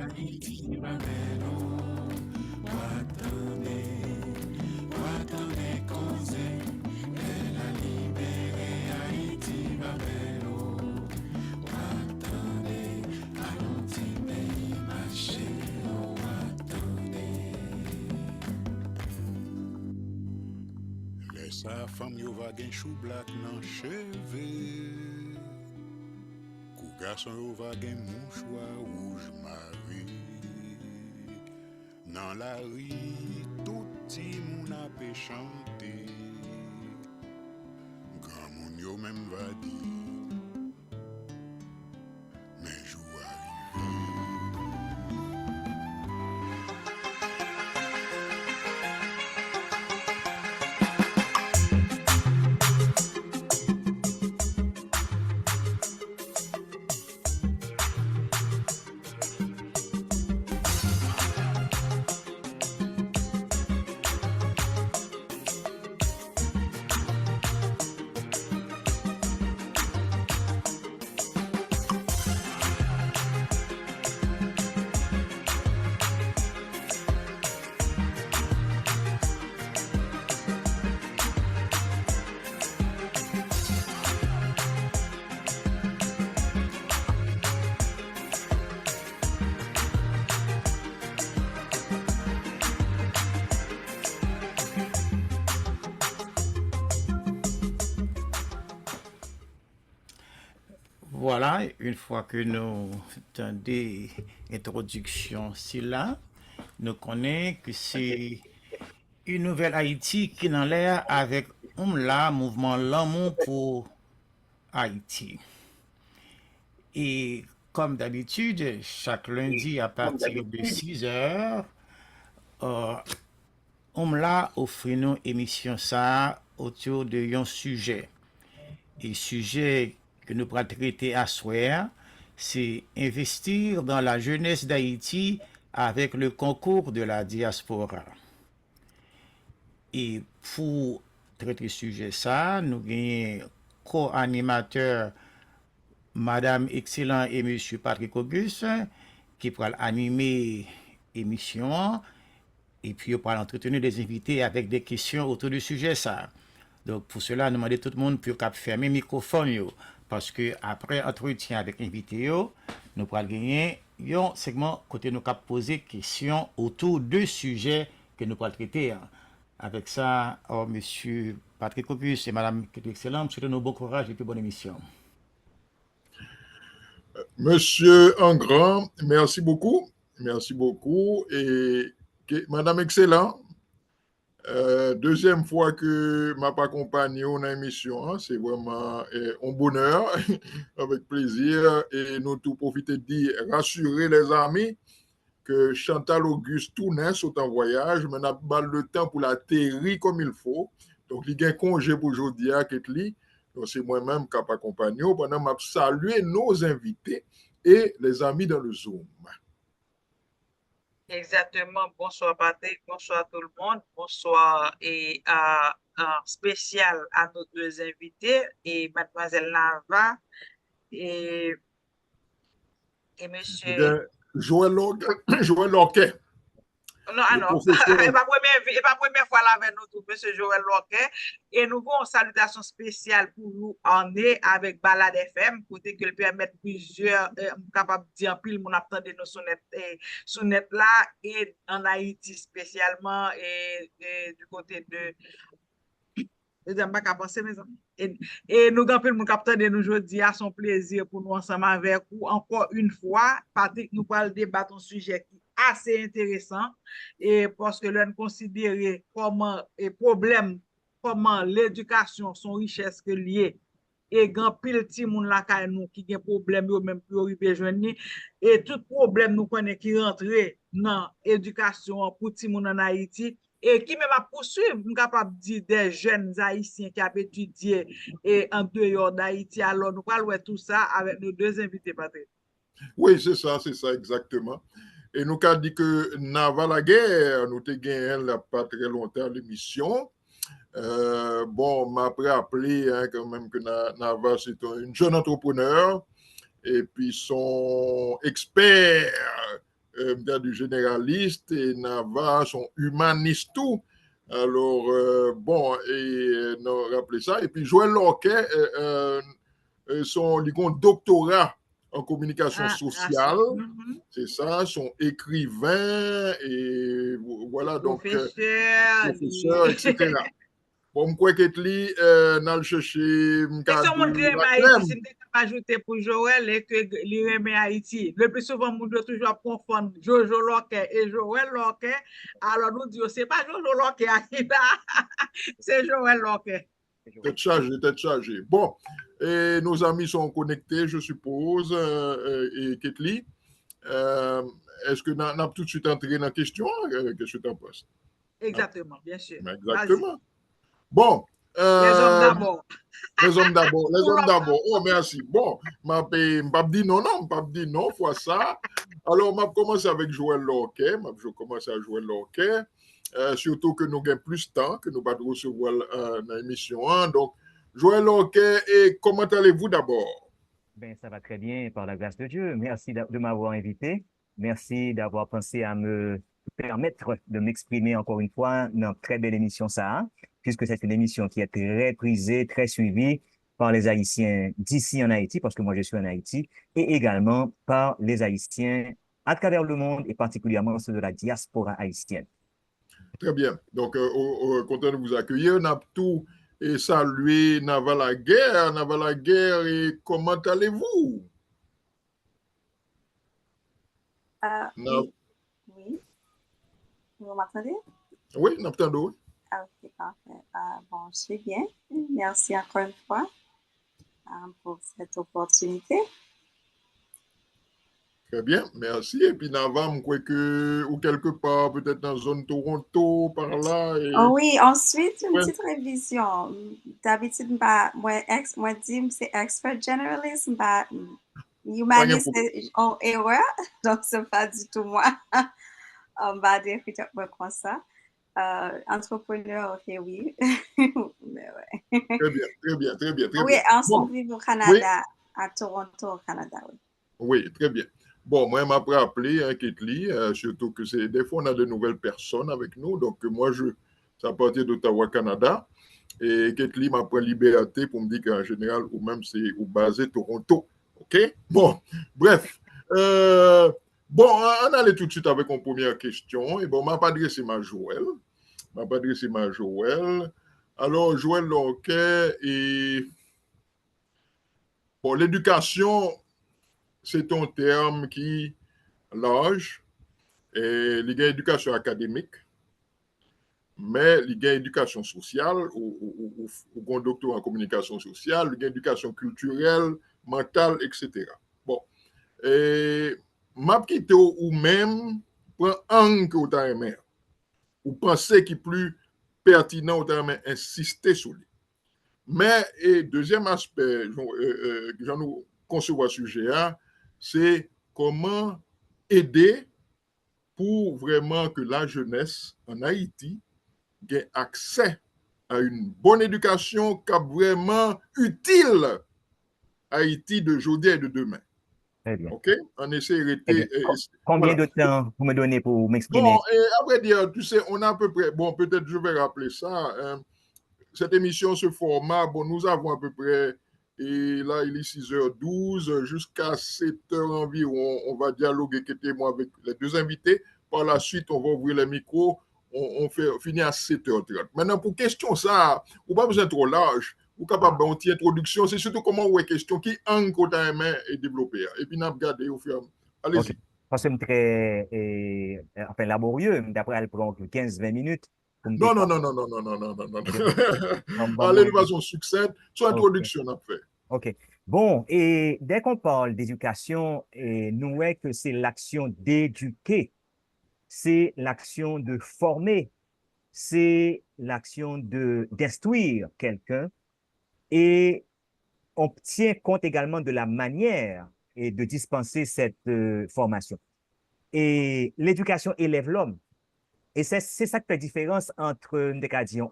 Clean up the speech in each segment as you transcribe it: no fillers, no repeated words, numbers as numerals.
Haïti va belle, attendez causer, elle a libéré Haïti va belle, attendez, allons petit pays marché, attendez. Laisse sa femme yo va gen chou black nan cheve. Kou garçon yo va gen mouchoir rouge maré. Nan la ri, tout ti moun apè chante. Gran moun yo même va di, men jou arrive. Voilà, une fois que nous avons des introductions, c'est là, nous connaissons que c'est une nouvelle Haïti qui est dans l'air avec là, mouvement L'amour pour Haïti. Et comme d'habitude, chaque lundi à partir de 6 heures, là offre nous émission ça autour de un sujet. Et sujet que nous pourrons traiter à soir, c'est investir dans la jeunesse d'Haïti avec le concours de la diaspora. Et pour traiter ce sujet ça, nous avons co-animateur Madame Excellent et Monsieur Patrick Auguste qui pourra animer l'émission et puis on pourra entretenir des invités avec des questions autour du sujet ça. Donc pour cela, nous demandons tout le monde pour fermer le microphone parce que après entretien avec l'invité, nous pourrons gagner un segment côté nous cap poser questions autour de sujets que nous pourrons traiter. Avec ça, Monsieur Patrick Auguste et Madame Excellent, souhaitons nous bon courage et puis bonne émission. Monsieur Engrand, merci beaucoup. Merci beaucoup. Et Madame Excellent, deuxième fois que m'a accompagné dans l'émission, hein, c'est vraiment un bonheur, avec plaisir. Et nous tout profiter de dire, rassurer les amis que Chantal Auguste Tournès est en voyage, mais n'a pas le temps pour l'atterrir comme il faut. Donc, il y a un congé pour aujourd'hui à Ketli. Donc, c'est moi-même qui accompagne pendant que je salue nos invités et les amis dans le Zoom. Exactement. Bonsoir Patrick, bonsoir tout le monde. Bonsoir et spécial à nos deux invités et mademoiselle Nava et monsieur Joël Lorquet. Non, c'est pas première fois là avec nous tout, monsieur Joël Lorquet. Et nous avons une salutation spéciale pour nous en est avec Balade FM, côté que le permettre plusieurs, capable de dire pile, mon attendez nos sonnettes là, et en Haïti spécialement, et du côté de. Et nous avons mon capteur de nous aujourd'hui à son plaisir pour nous ensemble avec vous. Encore une fois, Patrick, nous allons débattre un sujet qui est assez intéressant et parce que l'on considère comment et problème, comment l'éducation, son richesse que liée et grand pile ti moun la kay nous qui gen problème yo même pour arriver joindre et tout problème nous connaît qui rentre dans éducation pour ti moun en Haïti. Et qui même a poursuivre, nous capable dire des jeunes haïtiens qui ont étudié et en dehors d'Haïti. Alors, nous parlons de tout ça avec nos deux invités, Patrick. Oui, c'est ça, exactement. Et nous avons dit que Nava la guerre, nous avons gagné pas très longtemps l'émission. Bon, m'a rappelé quand même que Nava, c'est une jeune entrepreneur et puis son expert du généraliste et Nava sont humanistes tout. Alors, bon, et non, rappelez ça. Et puis, Joël Lorquet, son doctorat en communication sociale, c'est ça, son écrivain, et voilà, donc, professeur, etc. Bon, je crois que nous allons chercher Question mon crème Haïti, si je ajouter pour Joël et que l'Iremé Haïti. Le plus souvent, nous devons toujours confondre Jojo Lorquet et Joël Lorquet. Alors, nous disons, c'est pas Jojo Lorquet, c'est Joël Lorquet. Tête chargée. Bon, et nos amis sont connectés, je suppose, et Ketli. Est-ce que nous avons tout de suite entré dans la question? Qu'est-ce que tu en penses? Exactement, bien sûr. Exactement. Bon. Les hommes d'abord. Les hommes d'abord. Les hommes d'abord. Oh, merci. Bon, je ne pas dire non, fois ça. Alors, je commence avec Joël Lorquet. Je commence avec Joël Lorquet. Surtout que nous avons plus de temps, que nous allons recevoir dans l'émission. Donc, Joël Lorquet, et comment allez-vous d'abord? Ben, ça va très bien, par la grâce de Dieu. Merci de m'avoir invité. Merci d'avoir pensé à me permettre de m'exprimer encore une fois dans une très belle émission ça, puisque c'est une émission qui est très prisée, très suivie par les Haïtiens d'ici en Haïti, parce que moi je suis en Haïti, et également par les Haïtiens à travers le monde, et particulièrement ceux de la diaspora haïtienne. Très bien. Donc, content de vous accueillir. N'a tout et saluer Navalaguerre, et comment allez-vous? Oui. Vous m'entendez? Oui, n'entendons. Ok, parfait. Bon, je suis bien. Merci encore une fois pour cette opportunité. Très bien, merci. Et puis, Nava, je crois que, ou quelque part, peut-être dans la zone Toronto, par là. Et... Oh oui, ensuite, une petite révision. D'habitude, moi, dis c'est expert generalist, humaniste en erreur, donc c'est pas du tout moi. On va dire comme ça. Entrepreneur, ok, oui. Mais ouais. Très bien. Oui, on vit au Canada, à Toronto, au Canada, oui. Oui, très bien. Bon, moi, je m'appelle appelé Ketli, surtout que des fois, on a de nouvelles personnes avec nous. Donc, moi, c'est à partir d'Ottawa, Canada. Et Ketli m'a pris liberté pour me dire qu'en général, ou même c'est basé Toronto. OK? Bon, bref. Bon, on allait tout de suite avec une première question. Et bon, je vais adresser ma Joël. Alors, Joël Lorquet, et bon, l'éducation, c'est un terme qui large, et il y a éducation académique, mais il y a éducation sociale, ou un doctorat en communication sociale, il y a éducation culturelle, mentale, etc. Bon, et m'a quitté ou même pour un que vous avez ou pensez qu'il est plus pertinent ou avez insister sur lui. Mais, et deuxième aspect, j'en ai concevoir ce sujet, c'est comment aider pour vraiment que la jeunesse en Haïti ait accès à une bonne éducation qui est vraiment utile à Haïti d'aujourd'hui et de demain. Très bien. OK? On essaie d'arrêter. Combien de temps vous me donnez pour m'exprimer? Bon, et après dire, tu sais, on a à peu près, bon, peut-être je vais rappeler ça. Cette émission, ce format, bon, nous avons à peu près, et là, il est 6h12, jusqu'à 7h environ, on va dialoguer avec les deux invités. Par la suite, on va ouvrir les micros, on finit à 7h30. Maintenant, pour question ça, ou pas besoin trop large, ou capable d'une petite introduction, c'est surtout comment on question qui encore est développé. Et puis, on a regardé au fur et à mesure. Allez-y. Okay. Parce que c'est très enfin, laborieux, d'après elle prend 15-20 minutes. Non. Allez de façon succincte, soit introduction à faire. OK. Bon, et dès qu'on parle d'éducation, nous voyons que c'est l'action d'éduquer, c'est l'action de former, c'est l'action d'instruire quelqu'un, et on tient compte également de la manière et de dispenser cette formation. Et l'éducation élève l'homme. Et c'est ça qui fait la différence entre un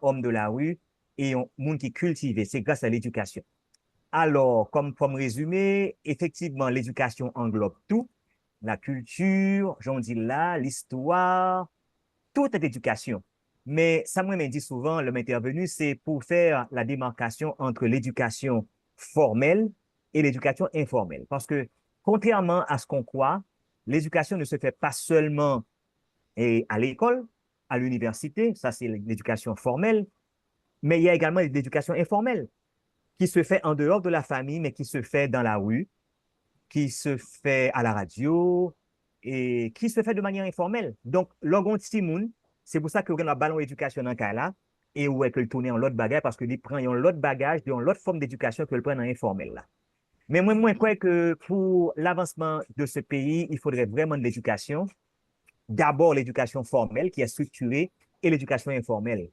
homme de la rue et un monde qui est cultivé. C'est grâce à l'éducation. Alors, comme résumé, effectivement, l'éducation englobe tout. la culture, j'en dis là, l'histoire, tout est éducation. Mais ça, moi, me dit souvent, le intervenu, c'est pour faire la démarcation entre l'éducation formelle et l'éducation informelle. Parce que, contrairement à ce qu'on croit, l'éducation ne se fait pas seulement à l'école, à l'université, ça c'est l'éducation formelle, mais il y a également l'éducation informelle qui se fait en dehors de la famille, mais qui se fait dans la rue, qui se fait à la radio et qui se fait de manière informelle. Donc, l'orgon Timoun, c'est pour ça que vous avez un ballon d'éducation dans le cas là, et où est que le tourner en l'autre bagage, parce qu'il prend en l'autre bagage, dans l'autre forme d'éducation que le prend en informel là. Mais moi, je crois que pour l'avancement de ce pays, il faudrait vraiment de l'éducation. D'abord, l'éducation formelle qui est structurée et l'éducation informelle.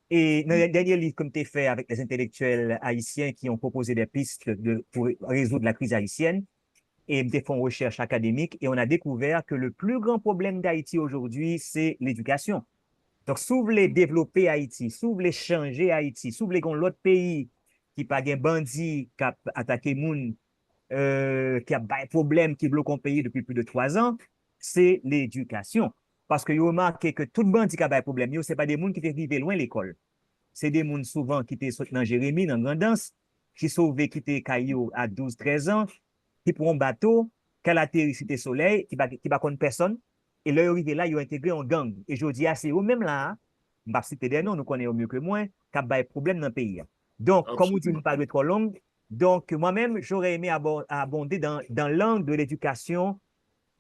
Et dans les derniers livres, comme tu as fait avec les intellectuels haïtiens qui ont proposé des pistes pour résoudre la crise haïtienne, et des fonds de recherche académique, et on a découvert que le plus grand problème d'Haïti aujourd'hui, c'est l'éducation. Donc, si vous voulez développer Haïti, si vous voulez changer Haïti, si vous voulez qu'on l'autre pays qui pas un bandit qui a attaqué moun, qui a des problèmes qui bloquent un pays depuis plus de 3 ans, c'est l'éducation. Parce que vous remarquez que tout bandit qui a des problèmes, ce n'est pas des gens qui vivent loin de l'école. C'est des gens souvent qui étaient dans Jérémie, dans Grandance, qui sont qui étaient Caillou à 12-13 ans, qui prend un bateau, qui atterrit sur le soleil, qui ne connaît personne, et là, ils arrivent là, ils ont intégré un gang. Et je dis, c'est eux-mêmes là, je ne vais pas citer des noms, nous connaissons mieux que moi, qui ont des problèmes dans le pays. Donc, comme vous dites, nous ne parlons pas trop long, donc moi-même, j'aurais aimé abonder dans l'angle de l'éducation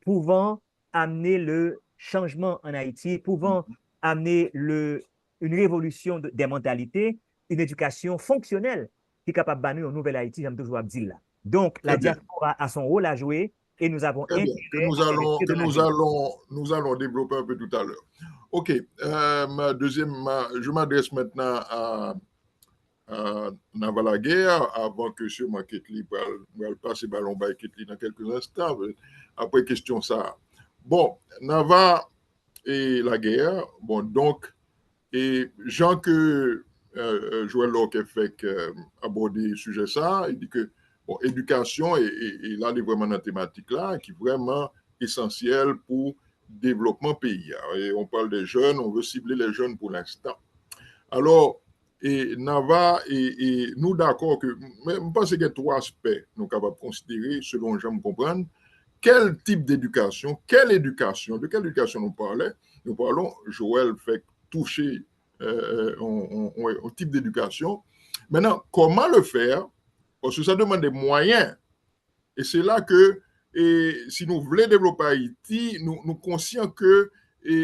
pouvant amener le changement en Haïti, pouvant amener une révolution des mentalités, une éducation fonctionnelle qui est capable de bannir une nouvelle Haïti, j'aime toujours dire là. Donc, la diaspora a son rôle à jouer et nous avons intérêt nous allons développer un peu tout à l'heure. OK. Je m'adresse maintenant à Navalaguerre avant que M. Maketli va passer ballon by Ketli dans quelques instants. Après question ça. Bon, Nava et la guerre. Bon, donc, et Jean que Joël Locke fait aborder le sujet ça, il dit que bon, éducation, et là, il est vraiment dans la thématique là, qui est vraiment essentielle pour le développement pays. Et on parle des jeunes, on veut cibler les jeunes pour l'instant. Alors, et Nava, et nous d'accord que, je pense qu'il y a 3 aspects nous sommes capables de considérer, selon j'aime comprendre, quel type d'éducation, de quelle éducation nous parlons. Nous parlons, Joël fait toucher au type d'éducation. Maintenant, comment le faire? Parce que ça demande des moyens. Et c'est là que, si nous voulons développer Haïti, nous sommes conscients que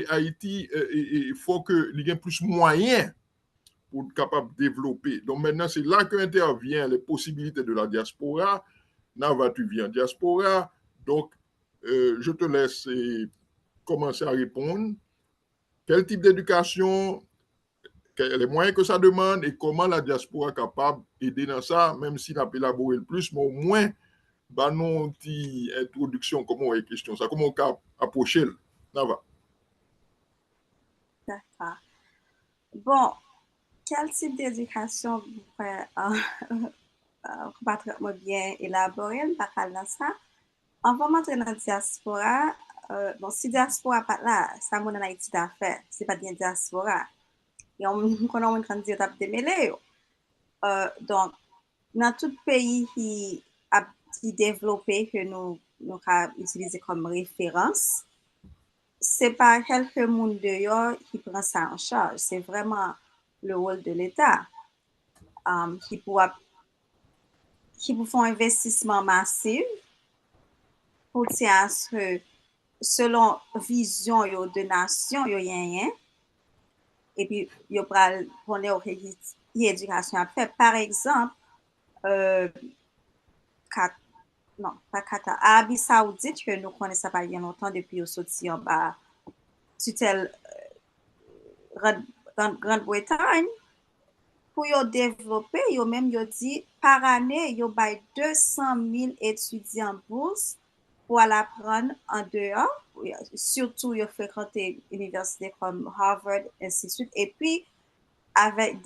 Haïti, il faut qu'il y ait plus de moyens pour être capable de développer. Donc maintenant, c'est là qu'interviennent les possibilités de la diaspora. Nava, tu viens diaspora. Donc, je te laisse commencer à répondre. Quel type d'éducation, les moyens que ça demande et comment la diaspora est capable d'aider dans ça, même si n'a pas élaboré le plus, mais au moins, nous une petite introduction, comment est question ça, comment on peut approcher. Nava. D'accord. Bon, quel type d'éducation vous pouvez pas bien élaborer, par dans ça? On va montrer dans la diaspora. Bon, si diaspora pas là, ça mon en Haïti d'affaires, c'est pas bien diaspora. Et on connaît un train de dire tape démêlé. Donc, dans tout pays qui a développé que nous avons utilisé comme référence, c'est pas quelques monde dehors qui prend ça en charge. C'est vraiment le rôle de l'État qui pour faire un investissement massif pour dire que selon vision de nation, il y a rien. Et puis, il y a pour l'éducation à faire. Par exemple, Arabie Saoudite, que nous connaissons pas bien longtemps depuis au sorti en bas, tutelle Grande-Bretagne, pour développer, ils même dit par année, ils ont 200 000 étudiants bourse pour aller apprendre en dehors. Surtout, ils fréquentent universités comme Harvard, Institute. Et puis, avec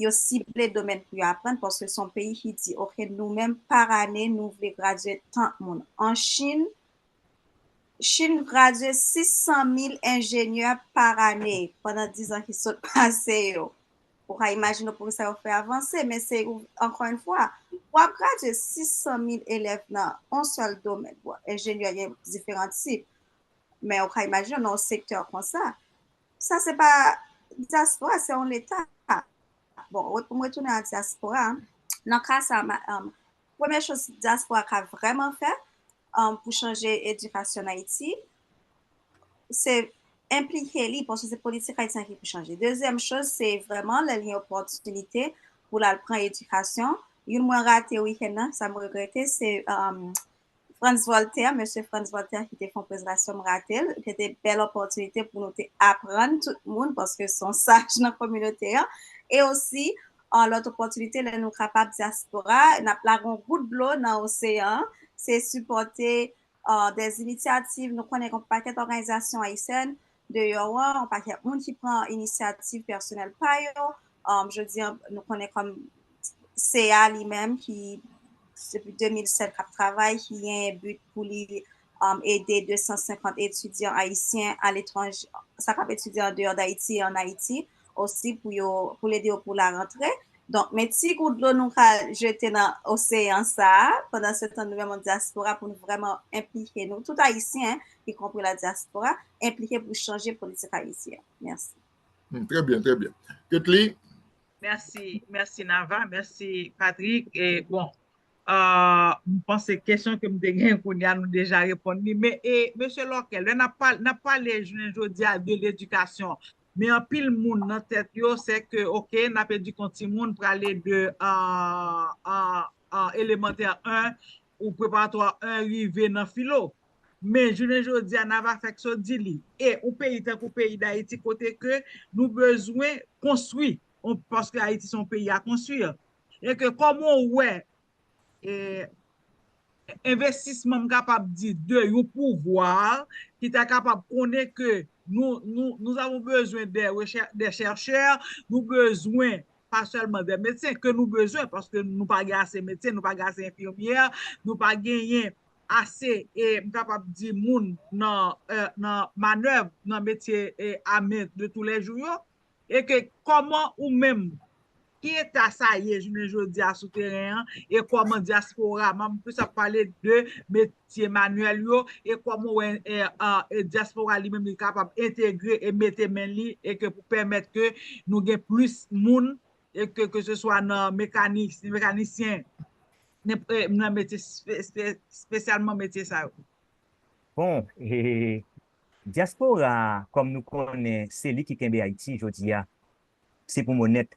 ils ciblé le domaine pour apprendre parce que son pays qui dit, OK, nous-mêmes, par année, nous voulons graduer tant de monde. En Chine, Chine gradue 600 000 ingénieurs par année pendant 10 ans qui sont passés. Pour imaginer pour ça fait avancer, mais c'est encore une fois, pour graduer 600 000 élèves dans un seul domaine, bon, ingénieur, il y a différents types, mais on peut imaginer dans un secteur comme ça. Ça, c'est pas diaspora, c'est en l'État. Bon, pour me retourner à la diaspora, dans le cas, ça, première chose que la diaspora a vraiment fait pour changer l'éducation en Haïti, c'est impliquer lui parce que c'est politique haïtienne qui peut changer. Deuxième chose, c'est vraiment la ligne opportunité pour la prendre éducation. Une moins raté week-end, ça me regrettait, c'est Franz Voltaire, monsieur Franz Voltaire qui était fonds présentation raté, qui était une belle opportunité pour nous apprendre tout le monde parce que son sage dans la communauté. Et aussi, l'autre opportunité, là, nous capables diaspora, nous avons un bout de l'eau dans l'océan, c'est supporter des initiatives. Nous connaissons un paquet d'organisations haïtiennes de Yowa, un paquet de monde qui prend initiative personnelle par eux. Je dis, nous connaissons comme CA lui-même qui, depuis 2007, travaille, qui a un but pour aider 250 étudiants haïtiens à l'étranger, ça peut étudier en dehors d'Haïti et en Haïti, aussi pour l'aider pour la rentrée. Donc, mais si coup de l'eau nous a jeté dans l'océan ça, pendant ce temps, nous même en diaspora pour nous vraiment impliquer, nous, tout haïtien, y compris la diaspora, impliquer pour changer la politique haïtienne. Merci. Très bien, très bien. Ketli? Merci Nava, merci Patrick. Et bon, je pense que question que nous avons déjà répondu. Mais, monsieur Lorkel, on n'a pas les aujourd'hui de l'éducation. Mais en pile monde dans tête c'est que OK, n'a pas dit qu'on monde pour aller de élémentaire 1 ou préparatoire 1 arriver dans philo. Mais je ne dis on va faire ça dit et au pays tant qu'au pays d'Haïti côté que nous besoin construire parce que Haïti son pays à construire et que comment ouais investissement capable de un pouvoir qui est capable de connaître que nous avons besoin des chercheurs, nous besoin pas seulement des médecins que nous besoin parce que nous pas assez médecins, nous pas assez infirmières, nous pas gagner assez et capable de dire moun dans manœuvre dans métier à main de tous les jours et que comment ou même qui est à ça y est, je dis à souterrain et comment diaspora, même plus à parler de métier manuel et comment diaspora lui-même est capable d'intégrer et mettre main li et que pour permettre que nous ayons plus de monde et que ce soit dans mécanicien, dans métier spécialement métier ça. Bon, et diaspora, comme nous connaissons, c'est lui qui est Haïti, je dis, c'est pour mon net.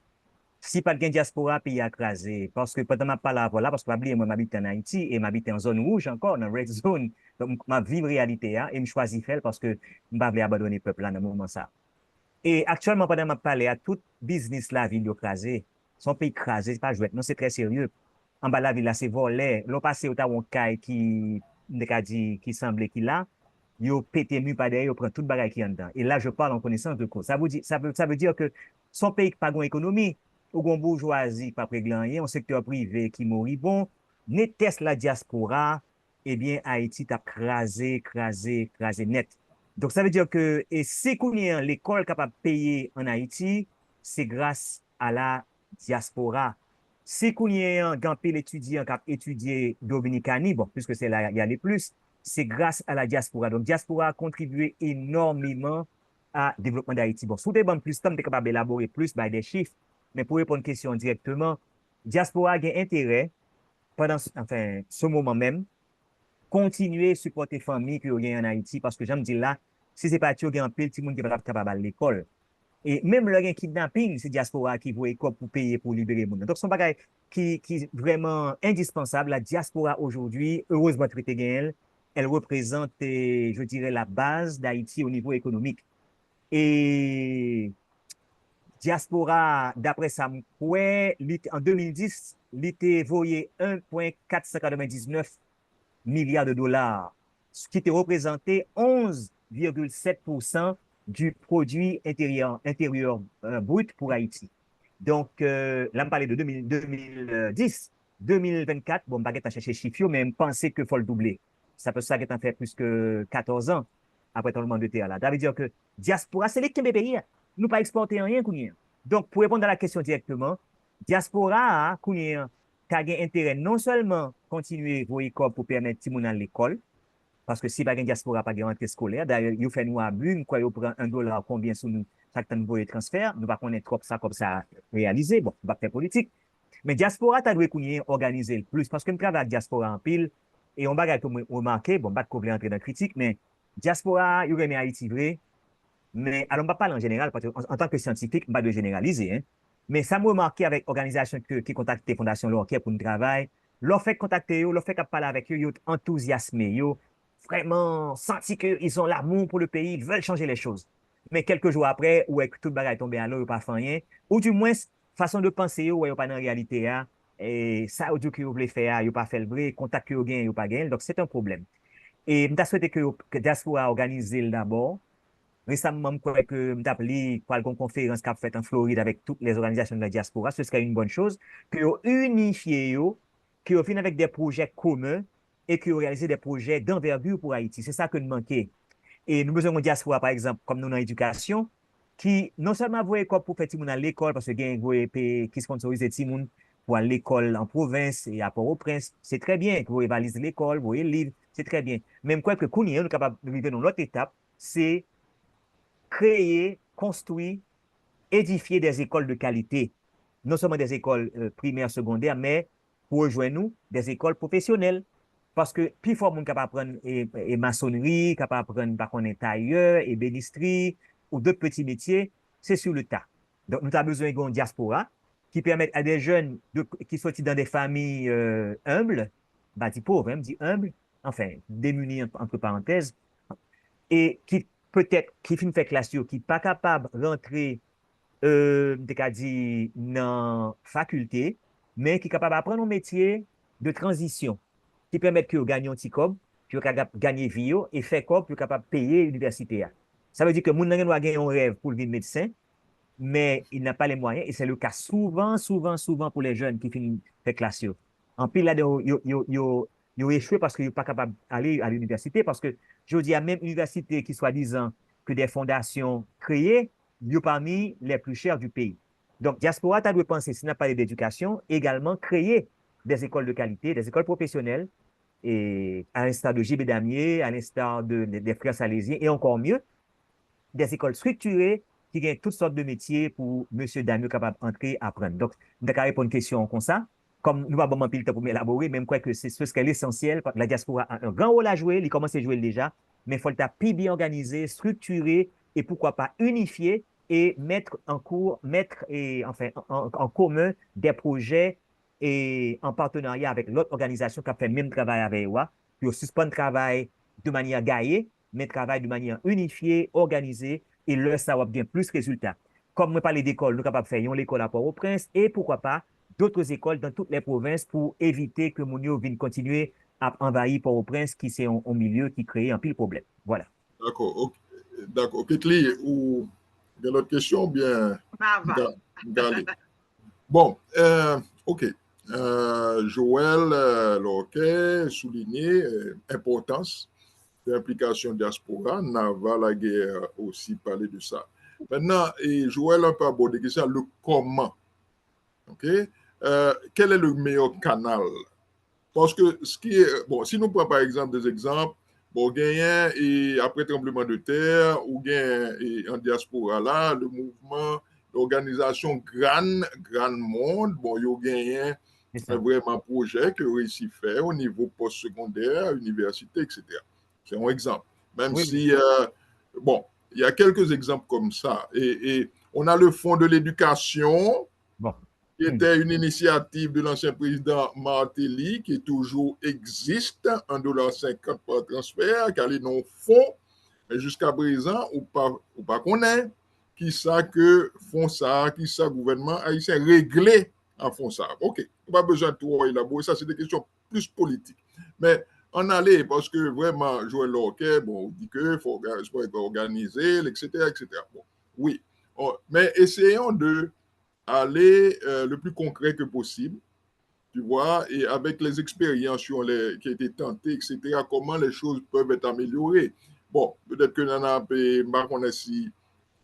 Si pas de diaspora, pays écrasé, parce que pendant ma parole voilà, parce que moi, m'habite en Haïti et m'habite en zone rouge encore, dans red zone, donc ma vie réalité, et je choisis faire parce que je ne vais pas abandonner le peuple là dans le moment ça. Et actuellement, pendant ma parole, à tout business là, ville écrasée, son pays écrasé, c'est pas jouet, non, c'est très sérieux. En bas la ville là, c'est volé. L'on passé au Tawon Kai qui semblait qu'il a, yo pété mu pas derrière, yo prend toute bagaille qui en dedans. Et là, je parle en connaissance de cause. Ça veut dire que son pays pas une économie, ou gon bourgeoisie pas régler un secteur privé qui moribond, n'était la diaspora, eh bien, Haïti t'a crasé net. Donc, ça veut dire que, et si l'école capable de payer en Haïti, c'est grâce à la diaspora. Si qu'on y a un gampé l'étudiant qui a étudié Dominicani, bon, puisque c'est là, il y a les plus, c'est grâce à la diaspora. Donc, diaspora a contribué énormément à développement d'Haïti. Bon, sous des bandes plus, tu es capable d'élaborer plus by des chiffres, mais pour répondre à une question directement, diaspora a intérêt, pendant ce moment même, continuer à supporter les familles qui ont en Haïti, parce que j'aime dire là, si ce n'est pas tu as un petit monde qui est capable à l'école. Et même le kidnapping, c'est diaspora qui voit quoi pour payer pour libérer les gens. Donc, c'est un bagage qui est vraiment indispensable. La diaspora aujourd'hui, heureusement traité elle représente, je dirais, la base d'Haïti au niveau économique. Et diaspora, d'après ça, en 2010, il était voyé 1,499 milliards de dollars, ce qui était représenté 11,7% du produit intérieur brut pour Haïti. Donc, là, on parlait de 2010, 2024, bon, baguette à chercher chiffre, mais je pensais qu'il faut le doubler. ça peut ça qui est en fait plus que 14 ans après le tremblement de terre là. Ça veut dire que diaspora, c'est les pays. Nous pas exporter rien, Kounia. Donc, pour répondre à la question directement, diaspora, Kounia, a intérêt non seulement continuer vos écoles pour permettre Timoun à l'école, parce que si pas de diaspora, pas de rentrée scolaire, d'ailleurs, il fait nous abus, quoi, il prend $1 combien sur nous, chaque temps de transfert, nous ne pas connaître trop ça comme ça réalisé, bon, on va faire politique. Mais diaspora, tu dois organiser le plus, parce que nous travaillons avec diaspora en pile, et on va remarquer, bon, pas de problème entrer dans la critique, mais diaspora, il remet Haïti vrai, mais alors, on ne va pas parler en général, parce qu'en tant que scientifique, on ne va pas de généraliser, hein. Mais ça m'a remarqué avec l'organisation qui contacte les fondations Lorquet pour nous travailler, leur fait contacter, leur fait parler avec eux, ils sont enthousiasmés, ils vraiment senti qu'ils ont l'amour pour le pays, ils veulent changer les choses. Mais quelques jours après, où tout le bagage est tombé à l'eau, ils n'ont pas fait rien, ou du moins, façon de penser, où ils n'ont pas dans la réalité, hein, et ça, au que vous voulez faire, ils n'ont pas fait le vrai, contact que vous gagnez, ils n'ont pas gagné, donc c'est un problème. Et je souhaité que Diaspora organise d'abord. Récemment, je crois que je appelé pour une conférence qu'a faite en Floride avec toutes les organisations de la diaspora. Ce serait une bonne chose. Que vous unifiez, que vous finissez avec des projets communs et que vous réalisez des projets d'envergure pour Haïti. C'est ça que nous manquons. Et nous besoin de diaspora, par exemple, comme nous dans l'éducation, qui non seulement voit école pour faire Timoun à l'école, parce que il y a qui sponsorise Timoun pour aller à l'école en province et à Port-au-Prince. C'est très bien que vous évalisez l'école, vous voyez le livre, c'est très bien. Même quoi que nous sommes capables de vivre dans l'autre étape, c'est créer, construire, édifier des écoles de qualité. Non seulement des écoles primaires, secondaires, mais pour rejoindre nous, des écoles professionnelles. Parce que plus fort, on est capable d'apprendre et maçonnerie, capable d'apprendre par contre tailleur, ébénisterie ou d'autres petits métiers, c'est sur le tas. Donc, nous avons besoin d'une diaspora qui permette à des jeunes qui sont dans des familles humbles, bah, dit pauvres, hein, dit humbles, enfin, démunis entre parenthèses, et qui peut-être, qui finit fait classe, qui n'est pas capable de rentrer dans la faculté, mais qui est capable d'apprendre un métier de transition, qui permet que vous gagnez un petit cob, que vous gagnez vie et faire cob, pour capable de payer l'université. Ça veut dire que les gens doit gagner un rêve pour devenir médecin, mais il n'a pas les moyens, et c'est le cas souvent pour les jeunes qui finissent faire classe. En pile, là, ils ont échoué parce qu'ils ne sont pas capables d'aller à l'université, parce que je dis à même université qui soi-disant que des fondations créées, ils sont parmi les plus chères du pays. Donc, diaspora, tu dois penser, si n'a pas d'éducation, également créer des écoles de qualité, des écoles professionnelles, et à l'instar de JB Damier, à l'instar des frères Salésiens, et encore mieux, des écoles structurées qui gagnent toutes sortes de métiers pour M. Damier capable d'entrer, apprendre. Donc, je vais répondre à une question comme ça. Comme nous n'avons pas de temps pour m'élaborer, même quoi que c'est ce qui est l'essentiel, la diaspora a un grand rôle à jouer, il commence à jouer déjà, mais il faut le plus bien organiser, structurer et pourquoi pas unifier et mettre en commun des projets et en partenariat avec l'autre organisation qui a fait le même travail avec moi, puis suspendre le travail de manière gaillée, mais travail de manière unifiée, organisée, et là, ça va bien plus de résultats. Comme on parle d'école, nous sommes capables de faire l'école à Port-au-Prince et pourquoi pas d'autres écoles dans toutes les provinces pour éviter que Mounio vienne continuer à envahir Port-au-Prince qui c'est un milieu qui crée un pile problème. Voilà. D'accord. Okay. D'accord. Ketli, ou il y a d'autres questions bien? Bon, OK. Joël Lorquet souligné l'importance de l'implication diaspora. Nava la guerre aussi parlé de ça. Maintenant, et Joël a un peu abordé le comment. OK? Quel est le meilleur canal? Parce que ce qui est, bon, si nous prenons par exemple des exemples, bon, gagnant et après tremblement de terre, ou gagnant et en diaspora là, le mouvement, l'organisation Grand Monde, bon, il y a gagné vraiment projet que réussi faire au niveau postsecondaire, université, etc. C'est un exemple. Même si, bon, il y a quelques exemples comme ça. Et on a le fonds de l'éducation, qui était une initiative de l'ancien président Martelly, qui toujours existe, $1,50 par transfert, qui allait dans le fond, mais jusqu'à présent, on pas connaît qui ça que font ça, qui ça gouvernement haïtien réglé en font ça. OK, pas besoin de tout élaborer, ça c'est des questions plus politiques. Mais on allait, parce que vraiment, Joël Lorquet, bon, on dit qu'il faut organiser, etc., etc. Bon, oui, mais essayons de aller le plus concret que possible tu vois, et avec les expériences qui ont été tentées, etc., comment les choses peuvent être améliorées. Bon, peut-être que Nana m'a connaissi.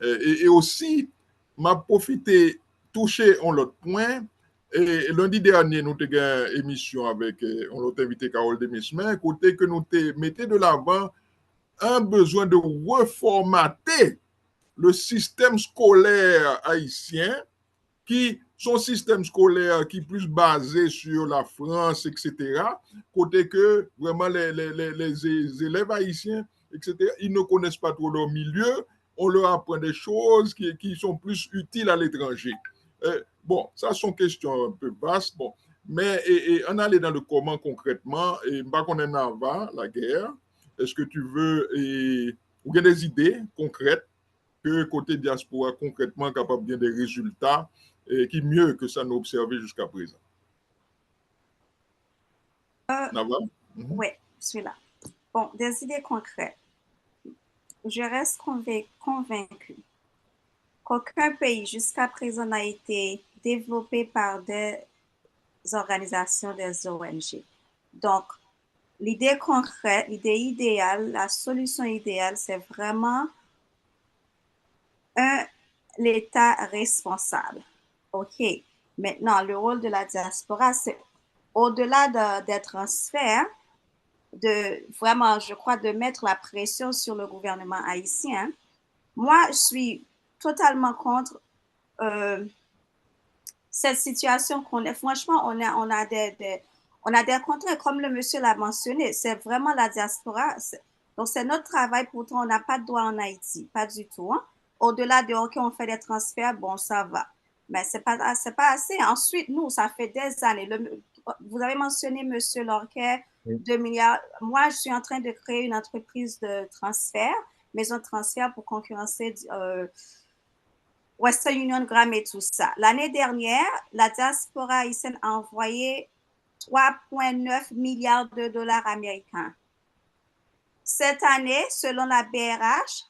Et aussi, m'a profité, toucher un autre point. Et lundi dernier, nous avons une émission avec, on l'a invité Carole Demismin, côté que nous mettons de l'avant un besoin de reformater le système scolaire haïtien, qui son système scolaire qui est plus basé sur la France, etc., côté que vraiment les élèves haïtiens, etc., ils ne connaissent pas trop leur milieu, on leur apprend des choses qui sont plus utiles à l'étranger. Bon, ça sont questions un peu vastes, bon, mais on allait dans le comment concrètement, et pas qu'on est avant la guerre, est-ce que tu veux, ou bien des idées concrètes que côté diaspora concrètement capable de bien des résultats qui mieux que ça nous observé jusqu'à présent. Nava? Oui, je suis là. Bon, des idées concrètes. Je reste convaincue qu'aucun pays jusqu'à présent n'a été développé par des organisations, des ONG. Donc, l'idée concrète, l'idée idéale, la solution idéale, c'est vraiment l'État responsable. OK. Maintenant, le rôle de la diaspora, c'est au-delà des transferts, vraiment, je crois, de mettre la pression sur le gouvernement haïtien. Moi, je suis totalement contre cette situation qu'on est. Franchement, on a des contraintes, comme le monsieur l'a mentionné. C'est vraiment la diaspora. Donc, c'est notre travail. Pourtant, on n'a pas de droit en Haïti. Pas du tout. Hein. Au-delà de, OK, on fait des transferts, bon, ça va. Mais c'est pas assez. Ensuite, nous, ça fait des années. Vous avez mentionné, monsieur Lorquet, 2 milliards. Moi, je suis en train de créer une entreprise de transfert, maison de transfert pour concurrencer Western Union, Gram et tout ça. L'année dernière, la diaspora haïtienne a envoyé 3,9 milliards de dollars américains. Cette année, selon la BRH,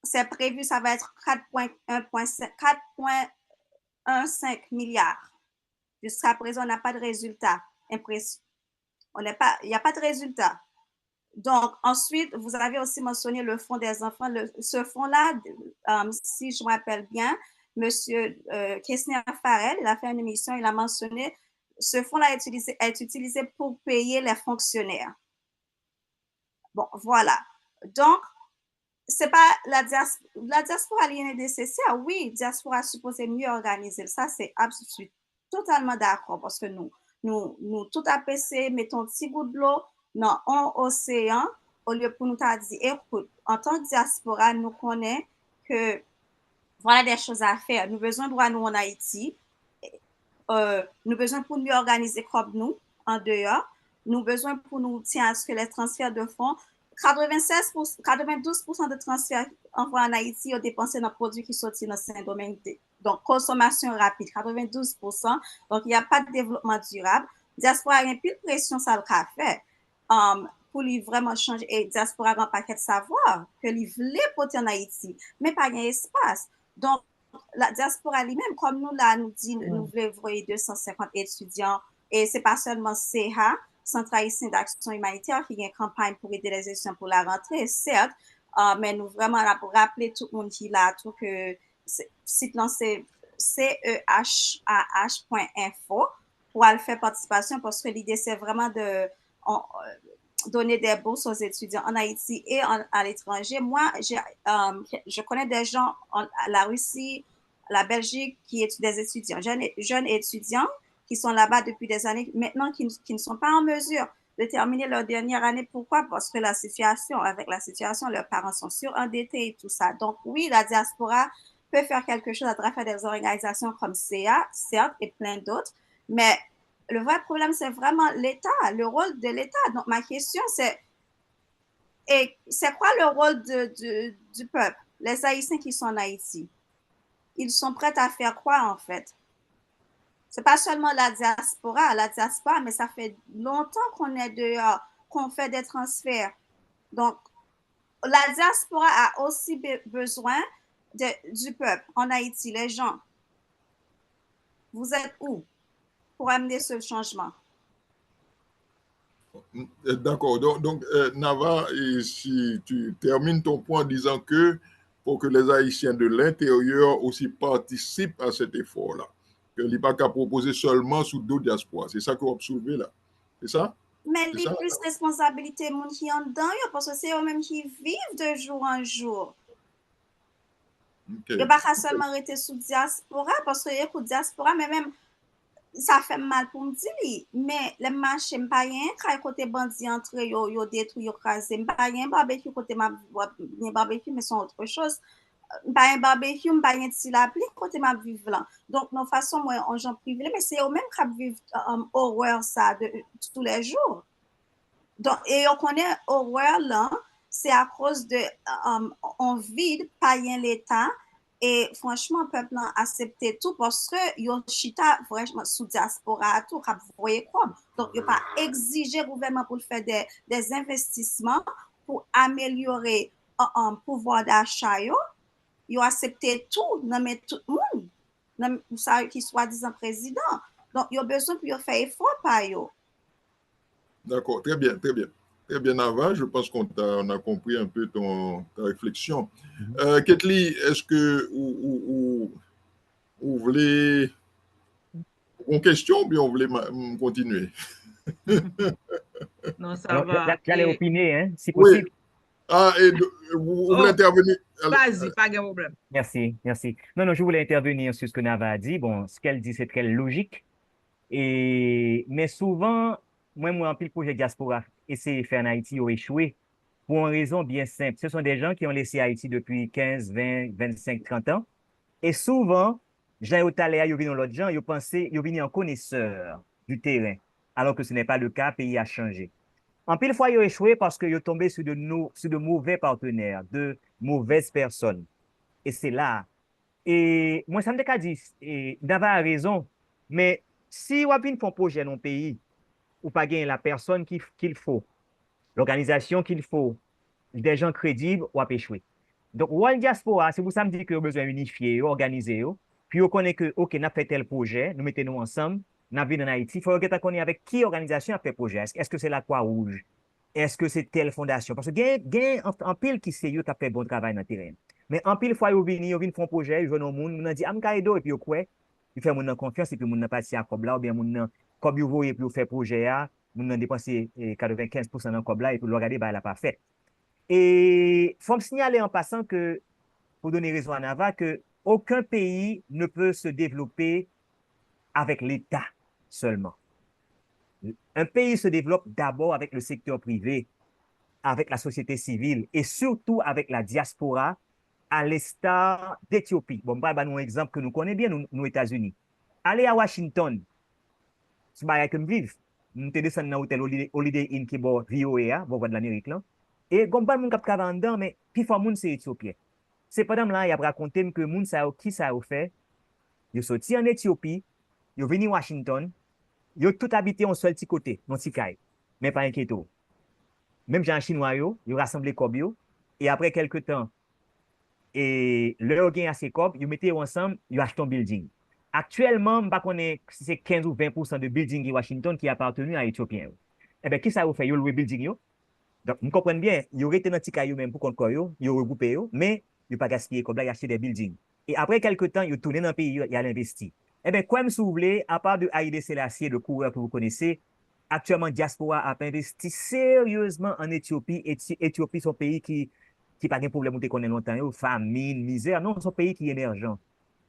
c'est prévu, ça va être 4,15 milliards. Jusqu'à présent, on n'a pas de résultat. Il n'y a pas de résultat. Donc, ensuite, vous avez aussi mentionné le fonds des enfants. Ce fonds-là, si je me rappelle bien, M. Kessner Farrell, il a fait une émission, il a mentionné, ce fonds-là est utilisé pour payer les fonctionnaires. Bon, voilà. Donc, c'est pas la diaspora est nécessaire. Oui, la diaspora est supposée mieux organiser. Ça, c'est absolument totalement d'accord parce que nous tout APC, mettons un petit bout de l'eau dans un océan au lieu pour nous dire, écoute, en tant que diaspora, nous connaissons que voilà des choses à faire. Nous avons besoin de voir nous en Haïti. Nous avons besoin pour nous organiser comme nous en dehors. Nous avons besoin pour nous tiens à ce que les transferts de fonds 92% de transferts envoyés en Haïti ont dépensé dans les produits qui sont dans ce domaine. Donc, consommation rapide, 92%. Donc, il n'y a pas de développement durable. Diaspora a une pile pression, ça le fait. Pour lui vraiment changer. Et diaspora a un paquet de savoir que lui voulait porter en Haïti, mais pas d'espace. Donc, la diaspora lui-même, comme nous, là, nous dit, nous voulons envoyer 250 étudiants. Et ce n'est pas seulement CEHA, Centre haïtien d'action humanitaire, qui a une campagne pour aider les étudiants pour la rentrée, certes, mais nous vraiment là pour rappeler tout le monde qui là, tout que site lancé cehah.info pour aller faire participation parce que l'idée c'est vraiment de donner des bourses aux étudiants en Haïti et à l'étranger. Moi, je connais des gens à la Russie, la Belgique qui étudient des étudiants, jeunes étudiants qui sont là-bas depuis des années, maintenant qui ne sont pas en mesure de terminer leur dernière année. Pourquoi? Parce que avec la situation, leurs parents sont surendettés et tout ça. Donc oui, la diaspora peut faire quelque chose à travers des organisations comme CA, certes, et plein d'autres, mais le vrai problème, c'est vraiment l'État, le rôle de l'État. Donc ma question, c'est quoi le rôle du peuple, les Haïtiens qui sont en Haïti? Ils sont prêts à faire quoi en fait? C'est pas seulement la diaspora, mais ça fait longtemps qu'on est dehors, qu'on fait des transferts. Donc, la diaspora a aussi besoin du peuple en Haïti, les gens. Vous êtes où? pour amener ce changement. D'accord. Donc Nava, et si tu termines ton point en disant que pour que les Haïtiens de l'intérieur aussi participent à cet effort-là, que l'IPAC a proposé seulement sous d'autres diasporas. C'est ça qu'on va soulever là. C'est ça? Mais C'est les ça? plus responsabilités moun qui en dedans, parce que c'est eux-mêmes qui vivent de jour en jour. Ok. Yo pas seulement rester sous diaspora, parce que écoute, diaspora, mais même, ça fait mal pour me dire, mais les marchés, m'pas rien, quand côté bandit entre yo détruit, yo crasé, m'pas rien barbecue, côté ma barbecue, mais c'est autre chose. M'pas un barbecue, m'pas rien de la pluie, côté ma vivre là. Donc, nos façons, moi, en gens privilèges, mais c'est eux-mêmes qui vivent horreur ça de tous les jours. Donc, et on connaît horreur là, c'est à cause de envie de payer l'État. Et franchement, le peuple a accepté tout parce que yo chita vraiment sous diaspora tout, cap voyez quoi. Donc, il pas exigé le gouvernement pour faire des investissements pour améliorer le pouvoir d'achat. Yo accepté tout, non mais tout le monde, non ça qui soit disant président. Donc, il y a besoin pour faire effort par yo. D'accord, très bien, très bien. Très bien, Nava. Je pense qu'on a compris un peu ta réflexion. Ketli, est-ce que vous voulez une question ou bien vous voulez continuer? Non, ça Alors, va. j'allais opiner, hein, si Oui. possible. Ah, et vous voulez intervenir? Vas-y, pas de problème. Merci, merci. Non, je voulais intervenir sur ce que Nava a dit. Bon, ce qu'elle dit, c'est très logique. Mais souvent, moi, en pile projet diaspora, essayer de faire en Haïti, ont échoué pour une raison bien simple. Ce sont des gens qui ont laissé Haïti depuis 15, 20, 25, 30 ans. Et souvent, gens au talé, ils viennent l'autre gens, ils pensent, ils viennent en connaisseur du terrain, alors que ce n'est pas le cas, le pays a changé. En pile fois, ils ont échoué parce qu'ils sont tombés sur de mauvais partenaires, de mauvaises personnes. Et c'est là. Et moi, ça me dit, et Dava a raison, mais si vous avez un projet dans un pays, ou pas gagner la personne qu'il faut, l'organisation qu'il faut, des gens crédibles, ou à échouer. Donc, World Diaspora, si vous savez dire que vous avez besoin d'unifier, organiser, puis vous connaissez que, OK, nous avons fait tel projet, nous mettons-nous ensemble, nous avons en Haïti, il faut que vous connaissiez avec qui organisation a fait le projet. Est-ce que c'est la Croix-Rouge? Est-ce que c'est telle fondation? Parce que il y a en pile qui sait qui a fait bon travail dans le terrain. Mais en pile fois, ils viennent faire un projet, ils viennent au monde, ils disent, ah, je et puis ils font mon confiance, et puis ils passent à Kobla, ou bien comme ils voient, et puis ils font projet, ils ont dépensé 95% dans Kobla, et puis ils regardent, bah, elle n'a pas fait. Et il faut me signaler en passant que, pour donner raison à Nava, que aucun pays ne peut se développer avec l'État seulement. Un pays se développe d'abord avec le secteur privé, avec la société civile et surtout avec la diaspora, à l'instar d'Éthiopie. Bon, je vais vous un exemple que nous connaissons bien, nous États-Unis. Allez à Washington, c'est pas que nous vivons. Nous sommes descendus dans l'hôtel Holiday Inn qui est VOA, de l'Amérique. Et comme pas mon cap en dedans, mais puis faut moun c'est éthiopien. C'est pendant là il a raconté que moun ça qui ça a fait. Ils sorti en Éthiopie, ils venu Washington, ils tout habité en seul petit côté, dans petit caille. Mais pas inquiéto. Même gens chinois ils rassemblé cob et après quelques temps et leur gain assez cob, ils mettaient ensemble, ils achètent un building. Actuellement, je connais si c'est 15 ou 20% de building à Washington qui appartenu à Éthiopiens. Eh bien, qui ça a fait? Ils loué building yo? Donc, vous comprenez bien, il y aurait été dans petit caillou même pour qu'on koyo, il aurait regroupé, mais il n'a pas gaspillé comme là, il a acheté des buildings. Et après quelques temps, il tourné dans le pays, il a investi. Eh bien, comme si vous voulez, à part de Haïdé Sélassié, le coureur que vous connaissez, actuellement, Diaspora a investi sérieusement en Éthiopie. Éthiopie, c'est un pays qui n'a pas de problème, vous connaissez longtemps, famine, misère. Non, c'est un pays qui est émergent.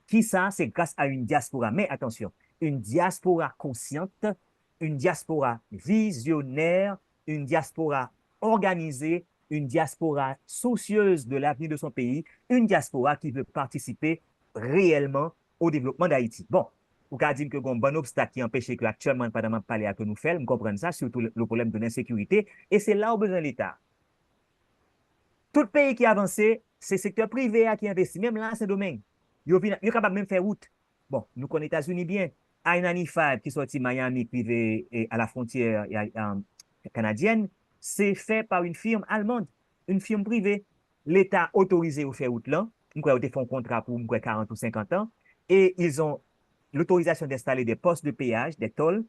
Qui ça? C'est grâce à une diaspora. Mais attention, une diaspora consciente, une diaspora visionnaire, une diaspora organisée, une diaspora soucieuse de l'avenir de son pays, une diaspora qui veut participer réellement au développement d'Haïti. Bon, vous pouvez dire que un bon obstacle qui empêche que actuellement, pendant que parler à que nous faisons, nous comprenons ça, surtout le problème de l'insécurité, et c'est là où besoin de l'État. Tout pays qui avance, c'est le secteur privé qui investit, même là, c'est le domaine. Ils sont capables de même faire route. Bon, nous connaissons les États-Unis bien. I-95 qui sortit Miami privé à la frontière canadienne, c'est fait par une firme allemande, une firme privée. L'État autorisé à faire route là. Nous avons fait un contrat pour 40 ou 50 ans. Et ils ont l'autorisation d'installer des postes de péage, des tolls,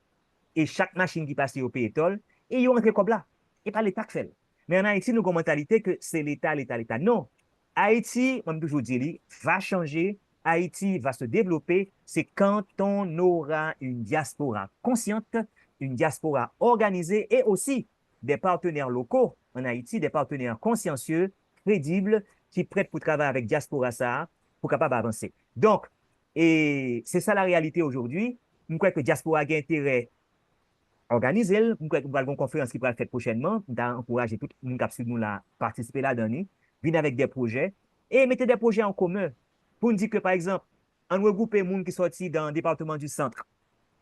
et chaque machine qui passe au paye toll, et ils ont rentré comme là. Et pas l'État qui fait. Mais en Haïti, nous avons une mentalité que c'est l'État, l'État, l'État. Non. Haïti, comme toujours dit, va changer. Haïti va se développer. C'est quand on aura une diaspora consciente, une diaspora organisée et aussi des partenaires locaux en Haïti, des partenaires consciencieux, crédibles, qui prêtent pour travailler avec diaspora ça, pour capable avancer. Donc, et c'est ça la réalité aujourd'hui. Je crois que diaspora a intérêt organiser, nous avons une conférence qui va être faite prochainement, d'encourager tout le monde qui a participé là-dedans, venir avec des projets et mettez des projets en commun pour nous dire que, par exemple, on regroupe les gens qui sont sortis dans le département du centre,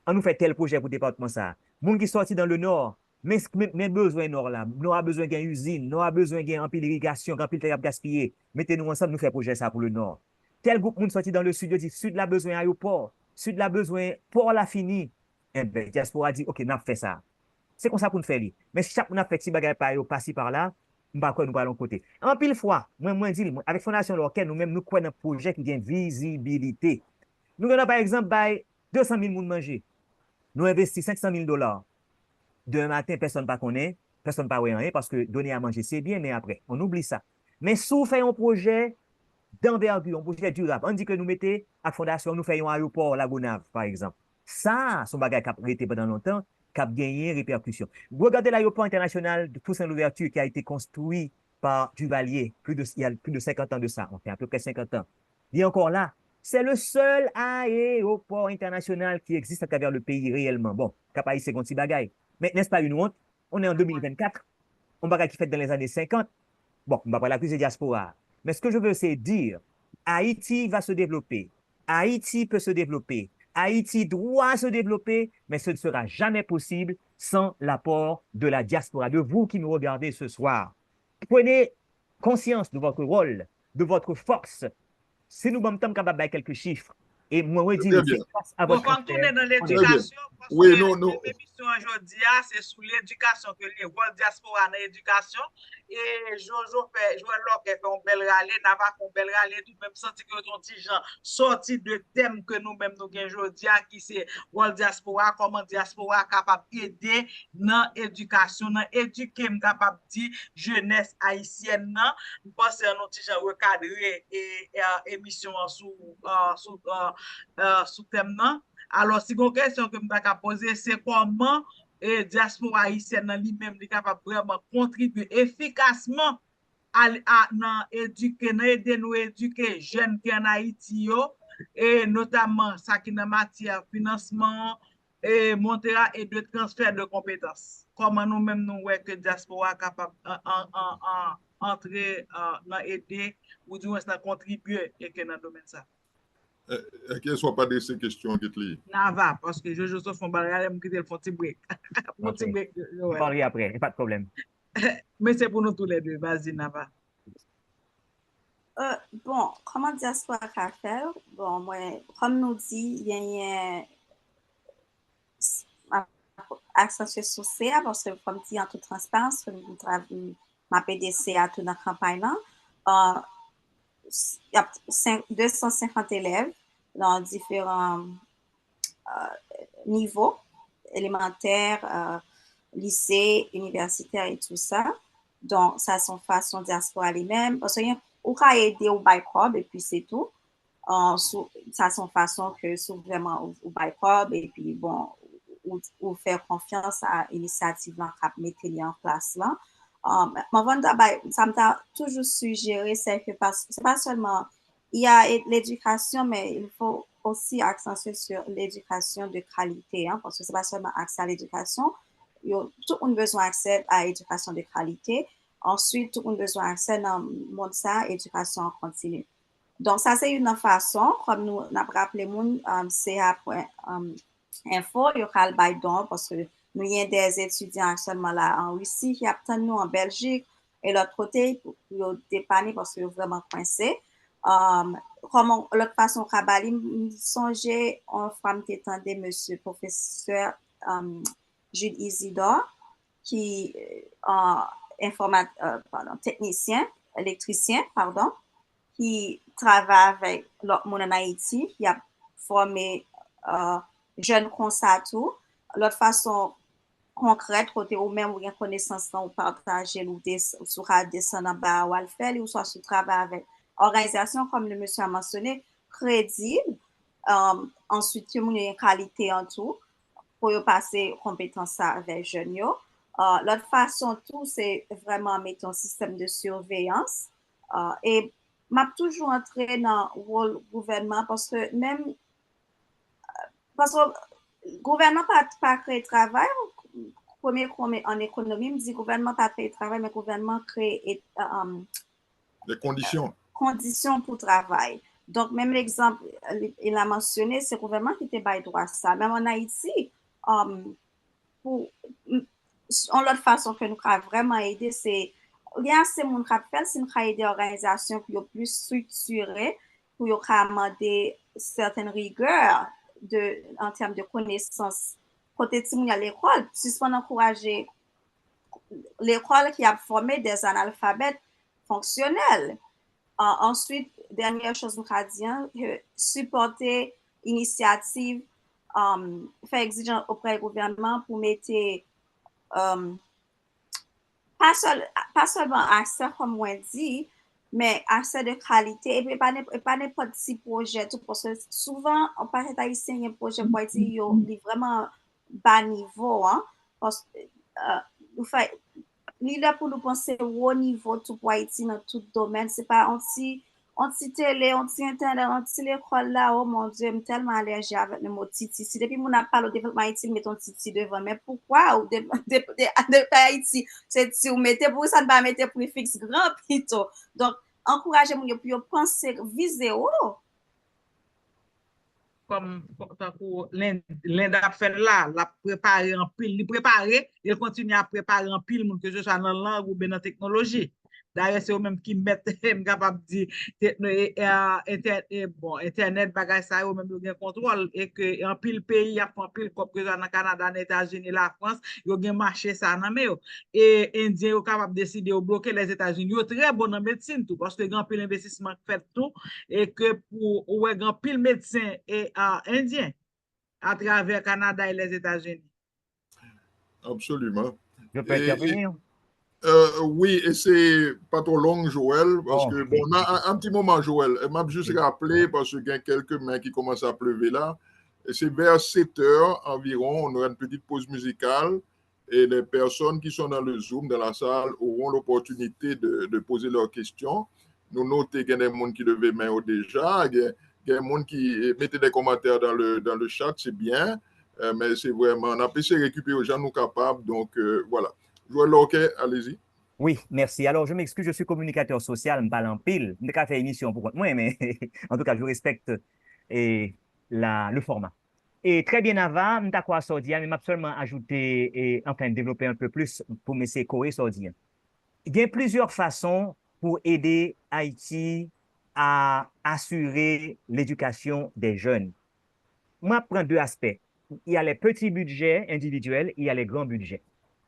on nous fait tel projet pour le département ça. Les gens qui sont sortis dans le nord, mais besoin nord là, nous avons besoin d'une usine, nous avons besoin d'un pile d'irrigation, d'un pile de gaspillé. Mettez-nous ensemble, nous faisons projet ça pour le nord. Tel groupe de gens sortis dans le sud, dit sud a besoin aéroport, sud a besoin port la fini. Eh bien, diaspora dit, OK, nous avons fait ça. C'est comme ça pour nous faire. Mais si chaque monde a fait petit bagage par par-ci par-là, nous ne pouvons pas aller côté. En pile fois, moi, dis, avec Fondation Lorquin, nous-mêmes, nous croyons dans un projet qui a une visibilité. Nous avons, par exemple, 200 000 personnes manger. Nous investissons 500 000 $. Demain matin, personne ne connaît, personne ne connaît rien parce que donner à manger, c'est bien, mais après, on oublie ça. Mais si nous faisons un projet d'envergure, un projet durable, on dit que nous mettons à Fondation, nous faisons un aéroport Lagonave, par exemple. Ça, son bagage qui a été pendant longtemps, qui a gagné répercussion. Regardez l'aéroport international de Toussaint-Louverture qui a été construit par Duvalier, il y a plus de 50 ans de ça, on fait à peu près 50 ans. Il est encore là. C'est le seul aéroport international qui existe à travers le pays réellement. Bon, Cap-Haïti, c'est un petit bagaille. Mais n'est-ce pas une honte? On est en 2024. On bagaille qui fait dans les années 50. Bon, on va pas l'accuser de diaspora. Mais ce que je veux, c'est dire, Haïti va se développer. Haïti peut se développer. Haïti doit se développer, mais ce ne sera jamais possible sans l'apport de la diaspora, de vous qui nous regardez ce soir. Prenez conscience de votre rôle, de votre force. Si nous sommes capables de quelques chiffres, et moi, je dis, c'est grâce à votre quand on est dans l'éducation, parce oui, que non. l'émission aujourd'hui, c'est sur l'éducation que les rôles diaspora dans l'éducation. Et Jojo fait, Joël Locke fait un bel râler, n'a pas fait un bel râler, tout même senti que ton petit gens sorti de thème que nous-mêmes nous avons aujourd'hui, qui c'est rôle diaspora, comment diaspora capable d'aider dans l'éducation, dans éduquer, capable de dire jeunesse haïtienne, nous pensons à nos petits gens recadrer et émission sous thème nan. Alors, si une question que je vais poser, c'est comment diaspora haïtienne lui-même est capable vraiment contribuer efficacement à éduquer, aider nous éduquer jeunes qui en Haïti, et notamment ça qui est en matière financement et montera et de transfert de compétences. Comment nous-mêmes nous voyons que diaspora est capable d'entrer dans aider ou du moins contribuer et que dans le domaine ça. Qu'elle ne soit pas de ces questions qui te lient. Non, va, parce que je suis en barrière, je vais faire un petit break. On va parler après, pas de problème. Mais c'est pour nous tous les deux. Vas-y, Nava. Bon, comment diaspora qu'a fait? Bon, moi, comme nous dit, il y a un accent sur ça, parce que, comme dit, en toute transparence, ma PDC a tout dans la campagne là. Il y a 250 élèves dans différents niveaux, élémentaires, lycée, universitaire et tout ça. Donc, ça, son façon diaspora lui-même. Parce qu'il y a ou qu'à aider au BICOB et puis c'est tout. Ça, son façon que c'est vraiment au BICOB et puis bon, ou faire confiance à l'initiative qu'on mettre en place là. Ça m'a toujours suggéré, c'est que c'est pas seulement, il y a l'éducation, mais il faut aussi accentuer sur l'éducation de qualité, hein, parce que c'est pas seulement accès à l'éducation, tout le monde a besoin d'accès à l'éducation de qualité. Ensuite, tout le monde a besoin d'accès dans le monde ça, éducation en continu. Donc, ça, c'est une façon, comme nous avons rappelé, CA.info, il y a le bail-don, parce que nous y a des étudiants actuellement là en Russie qui attendent nous en Belgique et l'autre côté pour dépanner parce que vraiment coincé. Comment l'autre façon Kabali songer en femme t'étendait monsieur professeur Jules Isidore qui technicien électricien qui travaille avec l'autre monde en Haïti qui a formé jeune comme ça tout. L'autre façon concrète, côté ou même ou une connaissance ou partager ou sur descendre en bas ou à le faire, ou soit sur travail avec organisation, comme le monsieur a mentionné, crédible. Ensuite, il y a une qualité en tout pour passer compétence avec jeunes. L'autre façon, tout, c'est vraiment mettre un système de surveillance. Et m'a toujours entré dans le rôle gouvernement parce que même parce que le gouvernement pas créé travail. Premier en économie, me dit gouvernement pas créé travail, mais gouvernement crée les conditions. Conditions pour travail. Donc, même l'exemple, il a mentionné, c'est le gouvernement qui était pas droit à ça. Même en Haïti, pour l'autre façon que nous avons vraiment aidé, c'est il y a assez de monde qui fait, c'est nous aider organisations qui sont plus structurées, pour demander certaines rigueurs en termes de connaissances. Côté de à l'école, suspend encourager l'école qui a formé des analphabètes fonctionnels. Ensuite, dernière chose, nous avons dit, supporter initiative, faire exigence auprès du gouvernement pour mettre pas seulement accès, comme on dit, mais accès de qualité, et puis pas n'importe petit projet, tout, parce que souvent, on parle d'haïtien, il y a un projet pour Haïti, il est vraiment bas niveau, hein, parce que l'idée pour nous penser au niveau tout pour Haïti dans tout domaine, c'est pas anti-télé, anti-internet, anti-l'école là, oh mon Dieu, je suis tellement allergique avec le mot titi. Si depuis mon parle au développement Haïti, mettons titi devant, mais pourquoi au de Haïti, c'est si vous mettez pour ça, ne pas mettre préfixe grand plutôt. Donc, encouragez-moi pour penser, viser, oh. Comme l'Inde a fait là, l'a préparé en pile, il continue à préparer en pile, que ce soit dans la langue ou bien dans la technologie. D'ailleurs, c'est eux-mêmes qui mettent, capable de dire, Internet, bagage ça, eux-mêmes ont un contrôle, et que en pile pays, il y a un pile comme que dans le Canada, les États-Unis, la France, ils ont un marché ça dans mais et Indiens sont capables de décider de bloquer les États-Unis. Ils sont très bons en médecine tout, parce que grand pile investissement fait tout, et que pour grand pile médecin et Indiens à travers Canada et les États-Unis. Absolument. Je peux intervenir? Oui, et c'est pas trop long, Joël, parce que, bon, on a un petit moment, Joël. Je m'a juste rappelé, parce qu'il y a quelques mains qui commencent à pleuver là. Et c'est vers 7 heures environ, on aura une petite pause musicale. Et les personnes qui sont dans le Zoom, dans la salle, auront l'opportunité de poser leurs questions. Nous notons qu'il y a des gens qui levaient main déjà, il y a des gens qui mettaient des commentaires dans le chat, c'est bien. Mais c'est vraiment, on a pu se récupérer aux gens nous capables, donc voilà. Joël Lorquet, allez-y. Oui, merci. Alors, je m'excuse, je suis communicateur social, je parle en pile. Je n'ai pas fait émission pour moi, mais en tout cas, je respecte le format. Et très bien avant, je n'ai pas sortir, mais je seulement ajouté et enfin développer un peu plus pour m'essayer de sortir. Il y a plusieurs façons pour aider Haïti à assurer l'éducation des jeunes. Moi, je prends deux aspects. Il y a les petits budgets individuels, il y a les grands budgets.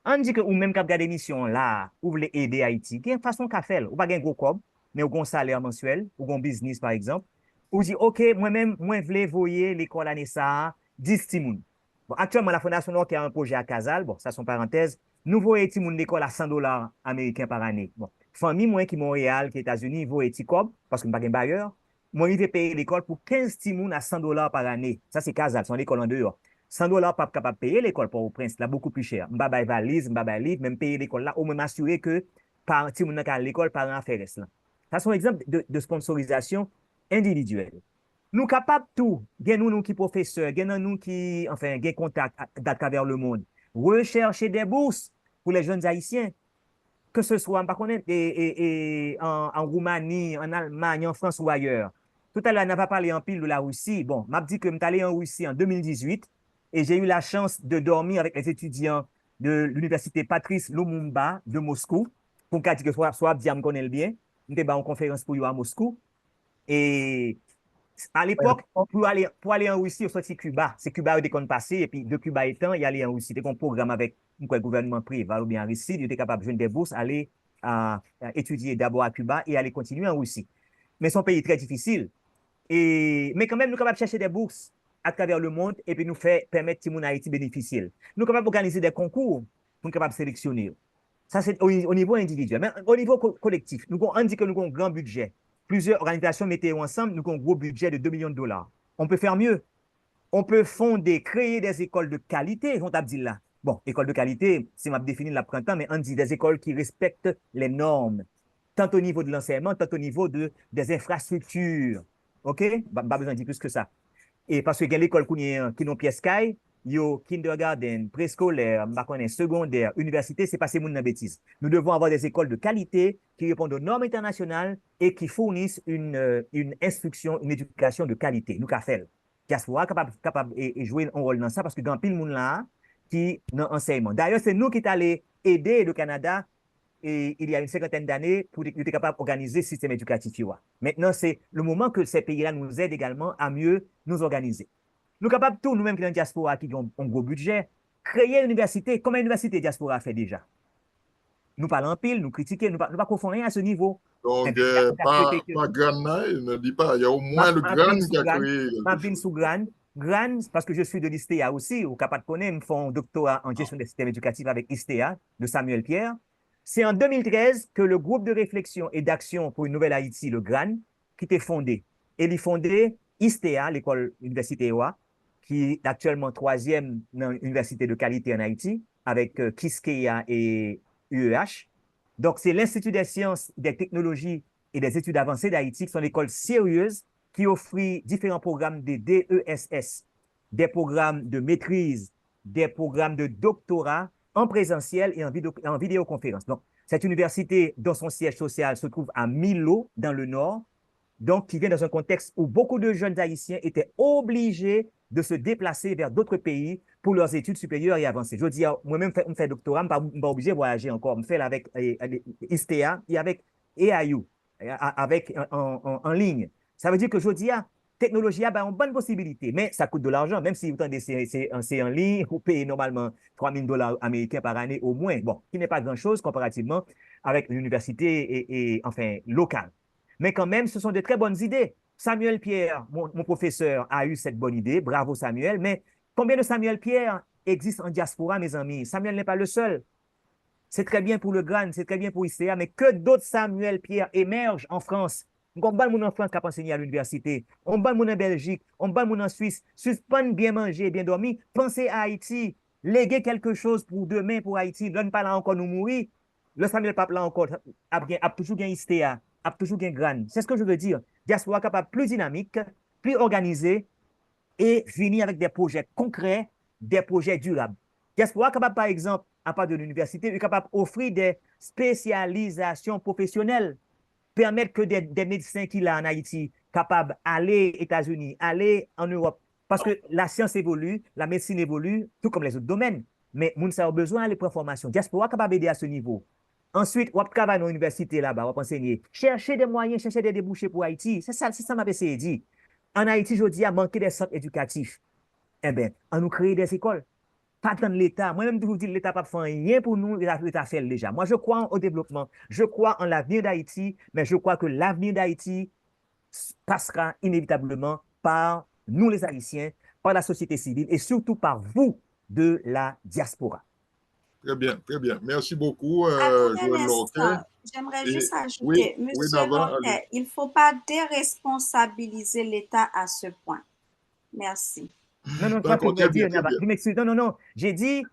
On dit que ou même quand vous regardez l'émission là, vous voulez aider Haïti, il y a une façon qu'à faire. Ou pas un gros cob, mais ou un salaire mensuel, ou un business par exemple. Ou dit, OK, moi-même, moi, je voulais voyer l'école année ça, 10 timoun. Bon, actuellement, la Fondation Nord qui a un projet à Casal, bon, ça, son parenthèse, nous voyons timoun l'école à $100 américains par année. Bon, famille, moi, qui est Montréal, qui est États-Unis, voyons cob, parce que je ne suis pas un bailleur. Moi, je vais payer l'école pour 15 timoun à $100 par année. Ça, c'est Casal, c'est l'école en dehors. $100 pas capable de payer l'école pour au prince, là, beaucoup plus cher. Je vais valise, je vais livre, même payer l'école là, au moins m'assurer que par timoun à l'école, par an faire là. Ça, c'est un exemple de sponsorisation individuelle. Nous capables tout, nous qui professeurs, nous qui, enfin, gain contact à travers le monde, rechercher des bourses pour les jeunes haïtiens, que ce soit en Roumanie, en Allemagne, en France ou ailleurs. Tout à l'heure, on n'a pas parlé en pile de la Russie. Bon, m'a dit que je suis allé en Russie en 2018 et j'ai eu la chance de dormir avec les étudiants de l'université Patrice Lumumba de Moscou. Pour dire que soit bien me connaît bien, j'étais en conférence pour eux à Moscou. Et à l'époque, pour aller en Russie, on sortit Cuba. C'est Cuba qui est passé, et puis de Cuba étant, il y allait en Russie. C'était un programme avec un gouvernement privé, ou bien en Russie, il était capable de joindre des bourses, aller étudier d'abord à Cuba et aller continuer en Russie. Mais son pays est très difficile. Mais quand même, nous sommes capables de chercher des bourses à travers le monde et puis nous faire permettre que Haïti bénéficie. Nous sommes capables d'organiser des concours pour nous capables de sélectionner. Ça, c'est au niveau individuel. Mais au niveau collectif, on dit que nous avons un grand budget. Plusieurs organisations mettaient ensemble, nous avons un gros budget de 2 millions de dollars. On peut faire mieux. On peut fonder, créer des écoles de qualité, on t'a dit là. Bon, école de qualité, c'est ma définie le printemps, mais on dit des écoles qui respectent les normes, tant au niveau de l'enseignement, tant au niveau des infrastructures. OK? Pas besoin de dire plus que ça. Et parce que il y a l'école qui n'ont pièce caille, yo kindergarten, préscolaire, secondaire, université, c'est pas ces moun nan bêtise. Nous devons avoir des écoles de qualité qui répondent aux normes internationales et qui fournissent une instruction, une éducation de qualité. Nous qu'a fait. Diaspora capable et jouer un rôle dans ça parce que dans pile moun là qui dans enseignement. D'ailleurs, c'est nous qui allé aider le Canada et il y a une cinquantaine d'années pour être capable d'organiser le système éducatif. Maintenant, c'est le moment que ces pays-là nous aident également à mieux nous organiser. Nous sommes capables, tous nous-mêmes qui dans la diaspora, qui ont un gros budget, créer une université. Combien d'universités diaspora a fait déjà? Nous parlons en pile, nous critiquons, nous ne pas confondre rien à ce niveau. Donc, pas Gran, ne dit pas, il y a au moins le Gran qui a créé. Pas sous Gran. Gran, parce que je suis de l'ISTEA aussi, au capable de connaître, me font un doctorat en gestion des systèmes éducatifs avec ISTEA, de Samuel Pierre. C'est en 2013 que le groupe de réflexion et d'action pour une nouvelle Haïti, le GRAN, qui était fondé. Et il fondé ISTEA, l'école université EWA, qui est actuellement 3e dans l'université de qualité en Haïti, avec Kiskeya et UEH. Donc, c'est l'Institut des sciences, des technologies et des études avancées d'Haïti, qui sont l'école sérieuse qui offre différents programmes de DESS, des programmes de maîtrise, des programmes de doctorat en présentiel et en vidéoconférence. Donc, cette université, dont son siège social se trouve à Milo, dans le nord, donc qui vient dans un contexte où beaucoup de jeunes Haïtiens étaient obligés de se déplacer vers d'autres pays pour leurs études supérieures et avancées. Je dis, moi-même, je fais doctorat, je ne suis pas obligé de voyager encore. Je fais avec ISTEA et avec EAU, avec en ligne. Ça veut dire que je dis, technologie a une bonne possibilité, mais ça coûte de l'argent, même si vous entendez c'est en ligne, vous payez normalement 3 000 $ américains par année au moins, bon, qui n'est pas grand-chose comparativement avec l'université et enfin locale. Mais quand même, ce sont de très bonnes idées. Samuel Pierre, mon professeur, a eu cette bonne idée, bravo Samuel, mais combien de Samuel Pierre existent en diaspora, mes amis? Samuel n'est pas le seul. C'est très bien pour le GRAN, c'est très bien pour ISTEA, mais que d'autres Samuel Pierre émergent en France. On bat mon en France qui a enseigné à l'université. On bat mon en Belgique. On bat mon en Suisse. Suspendre bien manger, bien dormir. Pensez à Haïti. Léguer quelque chose pour demain pour Haïti. Là, pas là encore nous mourir. Le Samuel Pape là encore a toujours gagné ISTEA, a toujours gagné GRAN. C'est ce que je veux dire. Diaspora capable plus dynamique, plus organisée et finir avec des projets concrets, des projets durables. Diaspora capable, par exemple, à part de l'université, est capable d'offrir des spécialisations professionnelles. Permettre que des médecins qui sont en Haïti capables d'aller aux États-Unis, aller en Europe. Parce que la science évolue, la médecine évolue, tout comme les autres domaines. Mais nous avons besoin d'aller prendre formation. Diaspora capable d'aider à ce niveau. Ensuite, on travaille dans l'université là-bas, on va enseigner. Chercher des moyens, chercher des débouchés pour Haïti. C'est ça ma essayé de dire. En Haïti, je dis, à manquer des centres éducatifs. Eh bien, on nous crée des écoles. Pas dans l'État. Moi-même, je vous dis, l'État n'a pas fait rien pour nous, l'État fait déjà. Moi, je crois au développement, je crois en l'avenir d'Haïti, mais je crois que l'avenir d'Haïti passera inévitablement par nous, les Haïtiens, par la société civile et surtout par vous de la diaspora. Très bien, très bien. Merci beaucoup, Joël Lorquet. J'aimerais juste ajouter, Monsieur Lorquet, il ne faut pas déresponsabiliser l'État à ce point. Merci. Non, ça pour dire, je m'excuse. Non. J'ai dit,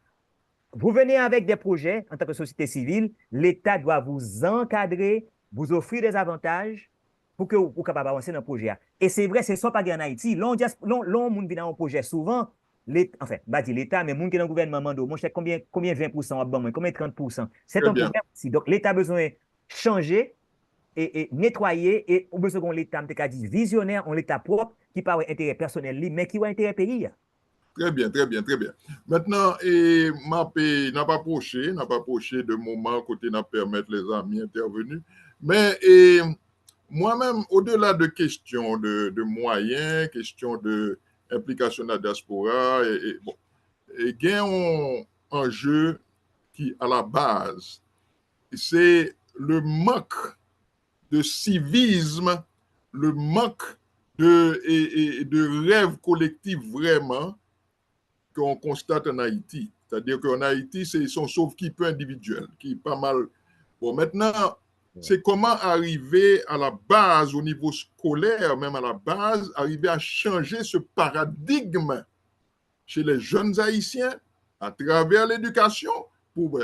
vous venez avec des projets en tant que société civile, l'État doit vous encadrer, vous offrir des avantages pour que vous soyez capable d'avancer dans le projet. Et c'est vrai, c'est ça pas en Haïti. L'on vient dans un projet souvent, enfin, pas l'État, mais les qui dans le gouvernement, moi, je sais combien 20%, combien 30%. C'est un problème aussi. Donc, l'État a besoin de changer et nettoyer et au besoin de l'État, visionnaire, on l'État propre, qui pas intérêt personnel, mais qui a intérêt pays. Très bien. Maintenant, n'a pas approché de moment côté n'a permettre les amis intervenus. Mais moi-même, au-delà de questions de moyens, questions de implication de la diaspora, il y a un enjeu qui, à la base, c'est le manque de civisme, le manque de rêve collectif vraiment qu'on constate en Haïti. C'est-à-dire qu'en Haïti, c'est son sauve-qui-peut individuel, qui est pas mal. Bon, maintenant, c'est comment arriver à la base, au niveau scolaire, même à la base, arriver à changer ce paradigme chez les jeunes Haïtiens à travers l'éducation.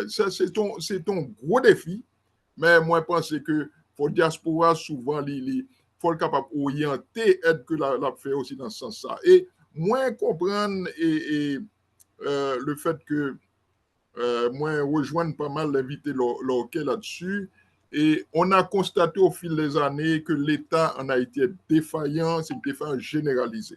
Ça, c'est ton gros défi. Mais moi, je pense que pour la diaspora, souvent, il faut le capable d'orienter, aide que la fait aussi dans ce sens-là. Et moi, comprendre le fait que moi, rejoindre pas mal l'invité là-dessus. Et on a constaté au fil des années que l'État en Haïti est défaillant, c'est une défaillance généralisée.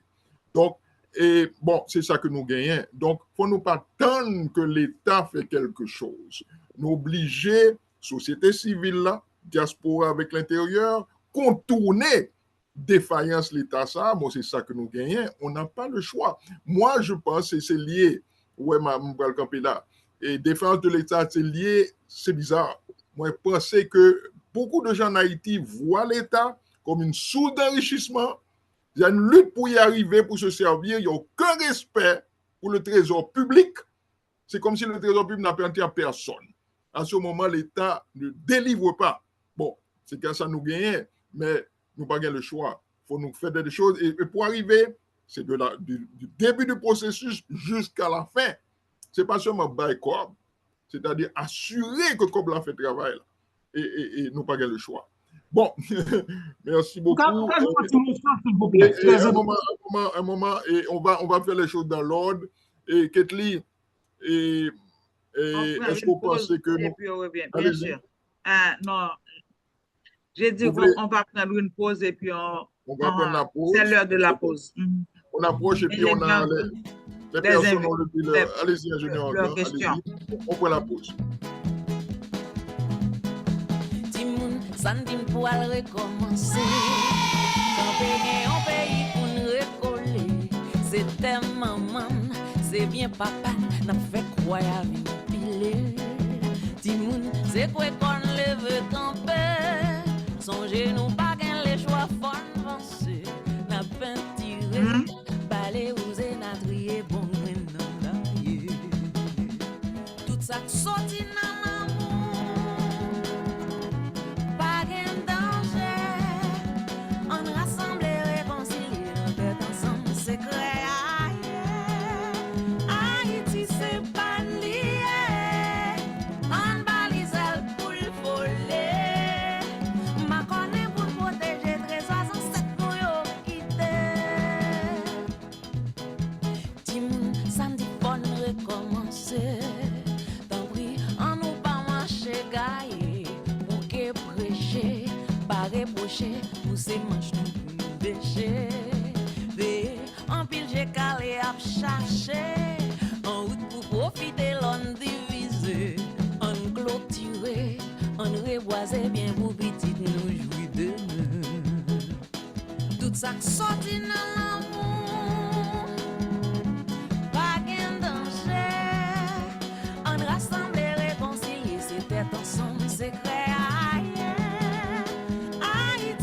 Donc, et bon, c'est ça que nous gagnons. Donc, il ne faut nous pas attendre que l'État fait quelque chose. Nous obliger, société civile, là, diaspora avec l'intérieur, contourner défaillance l'État, ça, bon, c'est ça que nous gagnons. On n'a pas le choix. Moi, je pense que c'est lié, ouais, je camper là. Et défense de l'État, c'est lié, c'est bizarre. Moi, je pense que beaucoup de gens en Haïti voient l'État comme une source d'enrichissement. Il y a une lutte pour y arriver, pour se servir. Il n'y a aucun respect pour le trésor public. C'est comme si le trésor public n'appartenait à personne. À ce moment, l'État ne délivre pas. Bon, c'est qu'à ça nous gagnons, mais nous n'avons pas le choix. Il faut nous faire des choses. Et pour arriver, c'est du début du processus jusqu'à la fin. Ce n'est pas seulement bail corps, c'est-à-dire assurer que comme l'a fait travail là, et nous pas le choix. Bon, merci beaucoup. Un moment, et on va faire les choses dans l'ordre. Et Ketli, est-ce que vous pensez que nous... Puis on revient, bien sûr. Non, j'ai dit qu'on va prendre une pause et puis on va prendre la pause. C'est l'heure de la pause. On approche et puis on a... Les personnes ont le dit, allez-y, ingénieur, allez-y, on prend la pause. Timoun, Sandim pour recommencer. Camper en pays pour nous recoller. C'était maman, c'est bien papa, n'a fait croire à vie piler. Timoun, c'est quoi qu'on le veut camper. Songez nous pas gain les choix font avancer. N'a pas tiré, balai ou zénatrier bon. Ça sorti dans l'amour, pas de danger. On rassemble et réconcilie nos têtes ensemble, c'est clair. Haïti, c'est pas lié. On balise pour le voler. Ma connaît pour protéger trésor sans cette nous quitter. Timoun, samedi, bonne recommencer. Pour ces manches nous déchets. En pile j'ai calé à chercher. En route pour profiter l'on divisé. On clôturé, on reboisé bien pour petite nous jouir de nous. Tout ça sorti dans l'amour. Pas de danger. On rassemble et réconcilier, c'était ensemble secret.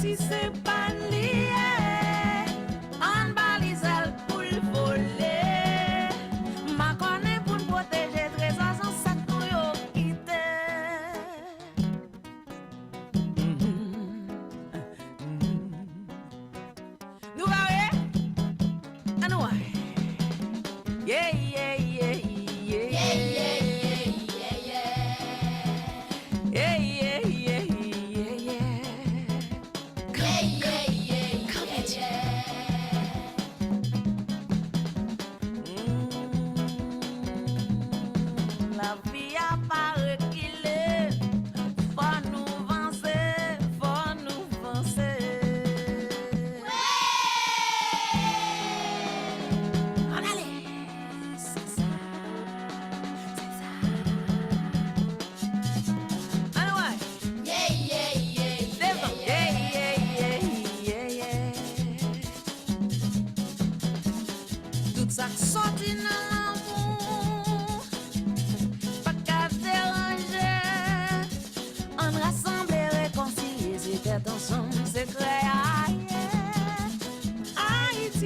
C'est pas lié, on balise pour le voler. Ma connaît pour le protéger, trésor sans sac pour yo quitter. Nous voyons, nous yeah, yeah, yeah, yeah, yeah, yeah, yeah, yeah, yeah, yeah.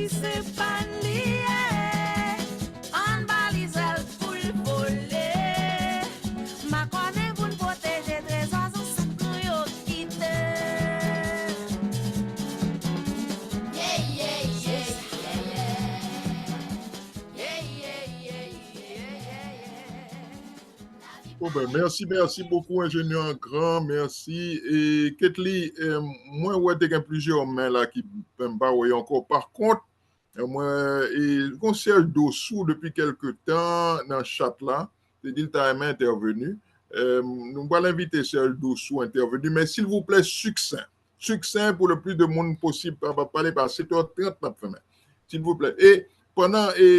si c'est pas lié, en balise pour le voler. Ma connaît pour le protéger, trésor sans sac nous yo quitté. Yeah, yeah, yeah, yeah, yeah, yeah. Oh ben, merci beaucoup, ingénieur Grand, merci. Et Ketli, moi, ouais, t'es plusieurs mains là qui ne pas ouais, encore. Par contre, moi, et concierge Dossou depuis quelque temps dans le chat là, c'est dit que tu intervenu. Nous allons inviter Serge Dossou intervenu, mais s'il vous plaît, succinct pour le plus de monde possible. On va parler par 7h30, s'il vous plaît. Et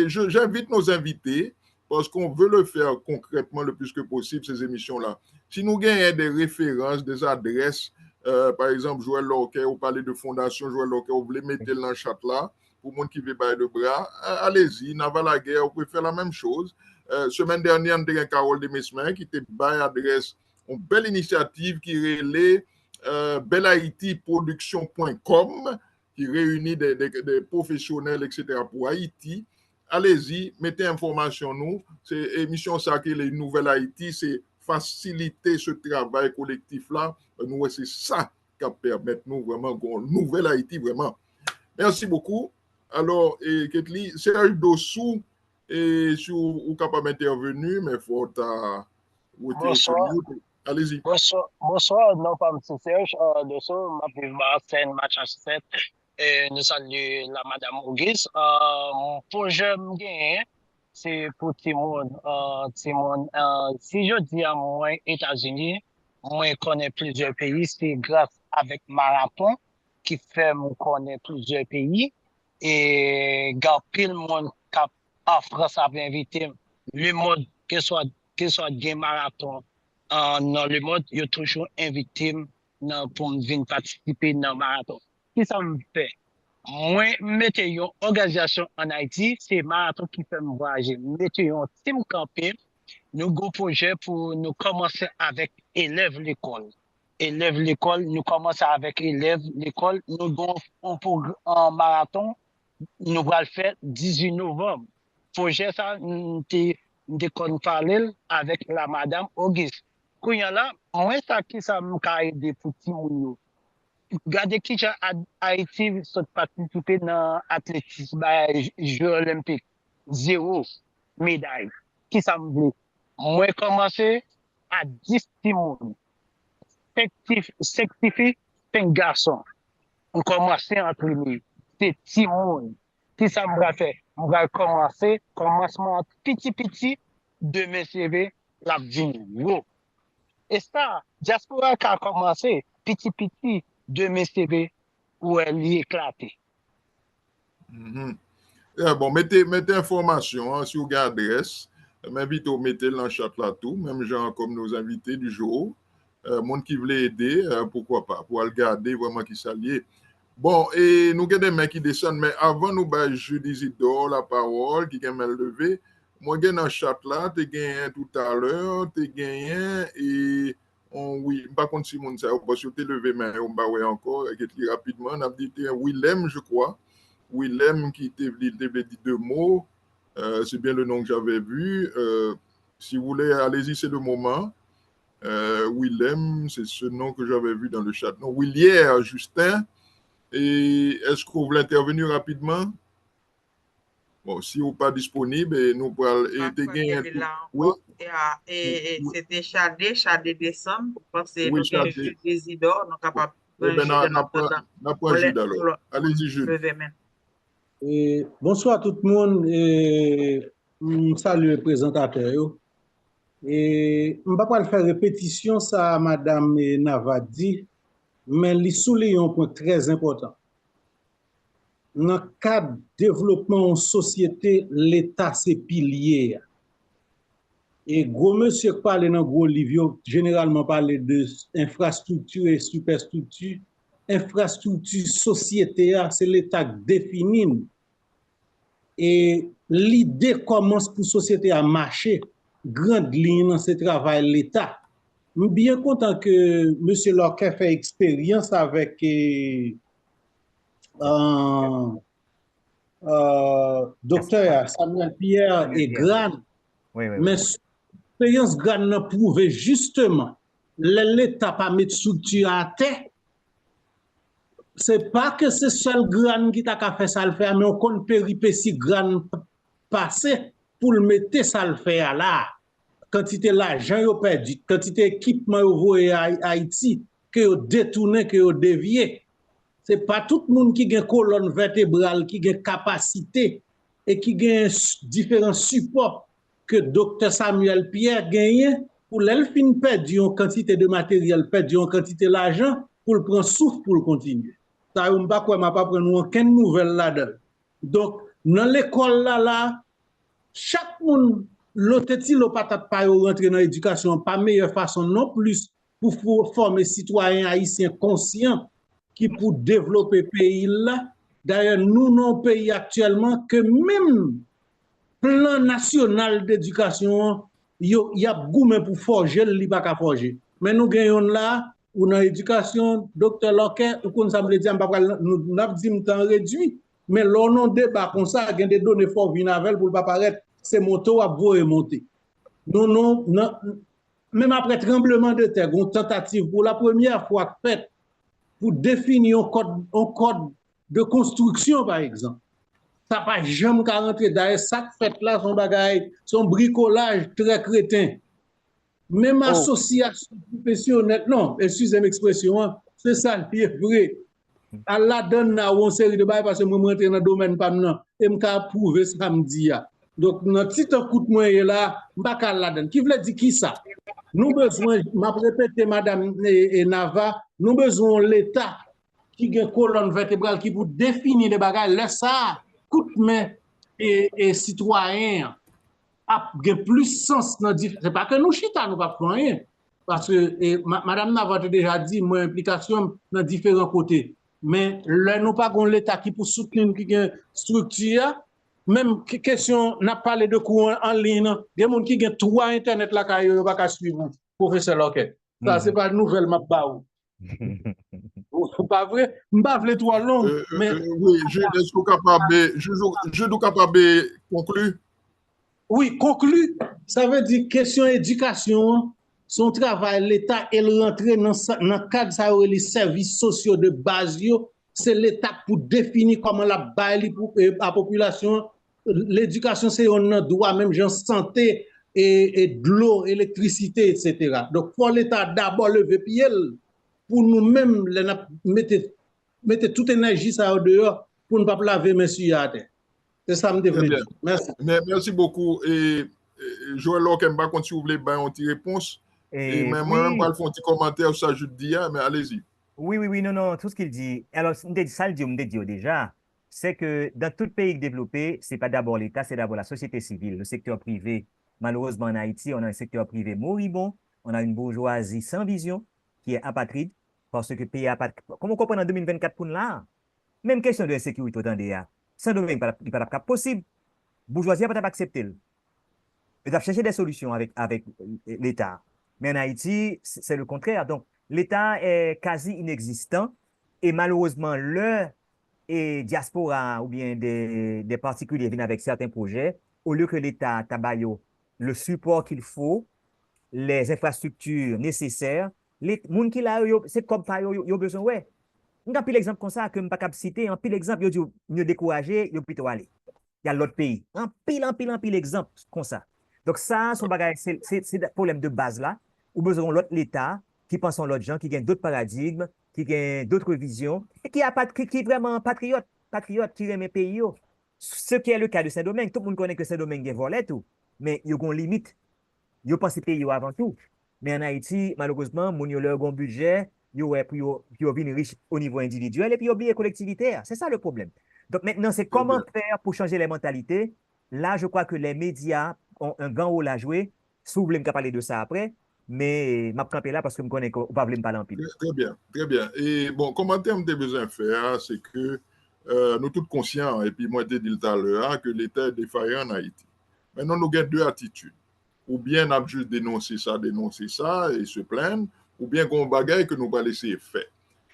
j'invite nos invités, parce qu'on veut le faire concrètement le plus que possible, ces émissions-là. Si nous gagnons des références, des adresses, par exemple, Joël Lorquet, vous parlez de Fondation Joël Lorquet, vous voulez mettre dans le chat là, pour le monde qui veut bailler de bras, allez-y, Naval-la-Guerre, vous pouvez faire la même chose. Semaine dernière, nous avons Carole Demesmin qui était baille adresse, une belle initiative qui relève belhaïtiproduction.com, qui réunit des professionnels, etc. pour Haïti. Allez-y, mettez information nous. C'est émission ça qui est les Nouvelles Haïti, c'est faciliter ce travail collectif-là. Nous, c'est ça qui permet nous vraiment une Nouvelle Haïti, vraiment. Merci beaucoup. Alors, Ketli, Serge Dossou, si vous êtes capable d'intervenir, mais il faut Bonsoir. Allez-y. Bonsoir, non pas M. Serge Dossou, ma vive Marseille, match H7. Nous saluons la Madame Auguste. Pour j'aime bien, c'est pour Timon. Si je dis à moi, États-Unis, moi, je connais plusieurs pays, c'est grâce avec Marathon qui fait me connaître plusieurs pays. Et gar pile monde cap en France avait invité le monde que soit des marathon dans le monde, il a toujours invité pour venir participer dans le marathon. Qui ça me fait? Moi, mettez une organisation en Haïti, c'est marathon qui fait me voyager. Mettez une team campé, nous avons un projet pour nous commencer avec élèves l'école. Élèves l'école, nous commençons avec élèves l'école, nous avons un marathon, nous allons le faire 18 novembre. Projet ça, nous avons parlé avec la Madame Auguste. Quand il y a là, moi, ça qui ça m'a aidé pour tout le monde. Regardez qui j'ai Haïti participer dans l'athlétisme, Jeux olympiques. 0 médaille. Qui ça me veut? Moi, commencé à 10 personnes. 5 filles, 5 garçons. On commence à entraîner. C'est petit monde. Qui ça me va faire? On va commencer, commencement petit, demain CV, la vie. Et ça, diaspora qui a commencé, petit, demain CV, où elle est éclatée. Bon, mettez information hein, sur l'adresse. M'invite à mettre dans le chat là tout, même gens comme nos invités du jour. Monde qui voulait aider, pourquoi pas, pour le garder vraiment qui s'allie. Bon, et nous avons des mains qui descendent, mais avant nous, Judy Isidore la parole, qui a mal levé. Moi, j'ai dans le chat là, tu as gagné tout à l'heure, tu as gagné, et oui, par contre, si mon ça, parce que tu levé main, on va encore, rapidement, on a dit Willem, je crois. Willem qui dit 2 mots, c'est bien le nom que j'avais vu. Si vous voulez, allez-y, c'est le moment. Willem, c'est ce nom que j'avais vu dans le chat. Non, Willière, Justin. Et est-ce que vous voulez intervenir rapidement? Bon, si vous n'êtes pas disponible, nous pourrons aider. Oui. Et c'était Chadé décembre, parce que nous avons des Isidore, nous sommes capables de Jude. Allez-y, Jude. Bonsoir tout le monde. Salut le présentateur. Et je ne vais pas faire répétition, ça, Madame Navadi, mais il souligne un point très important. Dans le cadre de développement en société, l'État, c'est pilier. Et gros monsieur parle dans gros livre, généralement parle de infrastructure et superstructure. Infrastructure société, c'est l'État qui définit. Et l'idée commence pour la société à marcher. Grande ligne dans ce travail l'État. Je suis bien content que M. Lorquet fait expérience avec docteur Samuel Pierre et Gran, mais l'expérience Gran a prouvé justement l'État pas mettre structure à terre. C'est pas que c'est seul Gran qui t'a fait ça le faire, mais on compte péripéties Gran passé pour le mettre ça le faire là. Quantité l'argent yo perdu, quantité équipement yo voyé à Haïti que yo détourné, que yo dévié. C'est pas tout le monde qui a une colonne vertébrale, qui a une capacité et qui a différents supports que Dr Samuel Pierre gagne pour l'elfin perdre une quantité de matériel, perdre une quantité d'argent pour le prendre souffle pour le continuer. Ça on pas quoi m'a pas prendre aucune nouvelle là-dedans. Donc dans l'école là chaque monde l'autre ti le patate pas rentrer dans l'éducation pas meilleure façon non plus pour former citoyens haïtiens conscients qui pour développer le pays là. D'ailleurs, nous n'avons pays actuellement que même plan national d'éducation, il y a gourmet pour forger, il n'y a pas qu'à forger. Mais nous gagnons là, ou dans l'éducation, docteur Locke, nous avons dit que temps réduit. Mais l'on non débat comme ça, il y a des données fortes pour ne pas paraître, c'est moto à vous et monter. Non, même après tremblement de terre, une tentative pour la première fois faite pour définir un code de construction, par exemple. Ça n'a pas jamais qu'à rentrer. D'ailleurs, ça fait là, son bricolage très crétin. Même association professionnelle, non, excusez l'expression, c'est ça qui est vrai. À la donne, on série de bails parce que moi, je rentre dans le domaine pas maintenant, et je peux prouver samedi. Donc, notre petit coup de moyen là, je ne peux pas la donne. Qui veut dire qui ça? Nous besoin, m'a répété Madame Nava, nous besoin l'État qui a une colonne vertébrale qui pour définir les bagages, laisse ça, coûte mais et citoyens a plus sens dans c'est pas que nous chita nous pas rien parce que Madame Nava a déjà dit mon implication dans différents côtés, mais là nous pas l'État qui pour soutenir qui a structure. Même question, n'a pas de cours en ligne, il y a des gens qui ont 3 internet là qui ne peuvent pas suivre, professeur Locke. Ça, c'est pas une nouvelle map. Pas vrai? Je ne pas les 3 longues. Mais... oui, je suis capable de conclure. Oui, conclure. Ça veut dire question éducation, son travail, l'État, elle rentre dans le cadre de les services sociaux de base. C'est l'État pour définir comment la baille pour la population. L'éducation, c'est un droit, même genre santé et de l'eau, électricité, etc. Donc, pour l'État d'abord lever pied pour nous-mêmes mettre toute énergie ça au dehors pour ne pas laver messieurs à terre. C'est ça me développe. Merci. Merci beaucoup. Et Joël Locke, je vais continuer si vous voulez une petite réponse. Et même moi-même, je vais faire un petit commentaire sur ça, je dis, mais allez-y. Oui, non, tout ce qu'il dit. Alors, ça, le dit déjà. C'est que dans tout pays développé, ce n'est pas d'abord l'État, c'est d'abord la société civile, le secteur privé. Malheureusement, en Haïti, on a un secteur privé moribond, on a une bourgeoisie sans vision qui est apatride, parce que le pays est apatride. Comment on comprend en 2024 pour là? Même question de insécurité autant d'IA. Sans domaine, il n'est pas possible. La bourgeoisie n'a pas accepté. Il doit chercher des solutions avec l'État. Mais en Haïti, c'est le contraire. Donc, l'État est quasi inexistant et malheureusement, et diaspora ou bien des particuliers viennent avec certains projets, au lieu que l'État tabaille le support qu'il faut, les infrastructures nécessaires, les gens qui là, c'est comme ça, ils ont besoin, ouais. On a pris l'exemple comme ça, que je ne peux pas citer, un pile exemple, ils ont mieux découragé, ils ont plutôt aller. Il y a l'autre pays. Un pile exemple comme ça. Donc ça, son bagage, c'est le problème de base là, où besoin l'autre l'État, qui pense en l'autre gens, qui gagne d'autres paradigmes, qui gagne d'autres visions, et qui est vraiment patriote, qui aime les pays. Ce qui est le cas de Saint-Domingue. Tout le monde connaît que Saint-Domingue est volé tout, mais il y a une limite. Il y a pensé pays avant tout. Mais en Haïti, malheureusement, il y a un budget, il y a une riche au niveau individuel, et puis il y a oublié collectivité. C'est ça le problème. Donc maintenant, c'est comment faire pour changer les mentalités. Là, je crois que les médias ont un grand rôle à jouer. Si vous voulez me parler de ça après, mais je vais camper là parce que je connais qu'on ne va pas me parler en pile. Très bien, très bien. Et bon, commentaire que j'ai besoin de faire, c'est que nous tous conscients, et puis moi je dit tout à l'heure, que l'État est défaillant en Haïti. Maintenant, nous avons 2 attitudes. Ou bien on a juste dénoncé ça et se plaindre, ou bien qu'on bagaille que nous va laisser faire.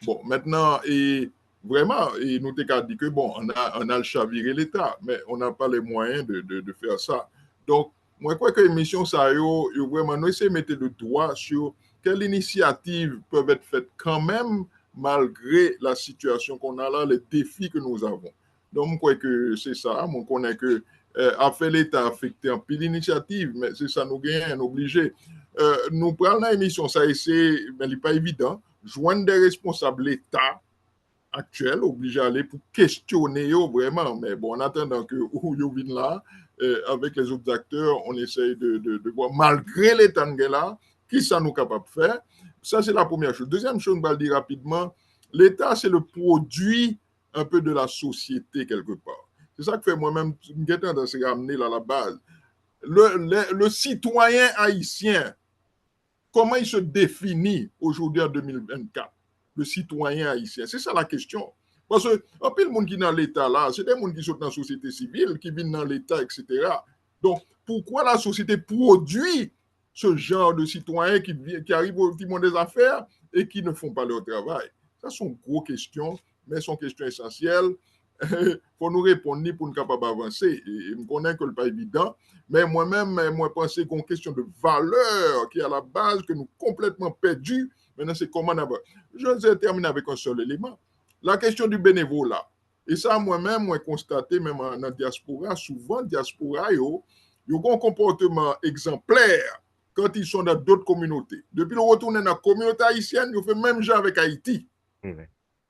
Bon, maintenant, et vraiment, et nous t'avons dit que bon, on a le chaviré l'État, mais on n'a pas les moyens de faire ça. Donc, moi, je crois que l'émission, ça, yo, vraiment, nous essayons de mettre le doigt sur quelles initiatives peuvent être faites quand même, malgré la situation qu'on a là, les défis que nous avons. Donc, je crois que c'est ça. Je connais que après l'État affecté en pile d'initiatives, mais c'est ça, nous gagnons, obligé. Nous prenons l'émission, ça, mais il n'est pas évident. Joindre des responsables de l'État actuel, obligé d'aller pour questionner vraiment. Mais bon, en attendant que vous viennent là, avec les autres acteurs, on essaye de voir, malgré l'État là, qui ça nous capable de faire. Ça, c'est la première chose. Deuxième chose, je vais le dire rapidement, l'État, c'est le produit un peu de la société quelque part. C'est ça que fait moi-même, j'ai tendance à ramener là à la base. Le citoyen haïtien, comment il se définit aujourd'hui en 2024? Le citoyen haïtien. C'est ça la question. Parce que, en plus, le monde qui est dans l'État là, c'est des gens qui sont dans la société civile, qui viennent dans l'État, etc. Donc, pourquoi la société produit ce genre de citoyens qui arrivent au petit monde des affaires et qui ne font pas leur travail? Ça sont grosses questions, mais sont questions essentielles. Il faut nous répondre pour nous capables d'avancer. Et je connais que ce n'est pas évident, mais moi-même, moi, je pense qu'il y a une question de valeur qui est à la base, que nous complètement perdus. Maintenant, c'est comment d'abord. Je vais terminer avec un seul élément. La question du bénévolat. Et ça, moi-même, moi, constaté, même dans la diaspora, souvent, diaspora, ils ont un comportement exemplaire quand ils sont dans d'autres communautés. Depuis le retour dans la communauté haïtienne, ils font même genre avec Haïti.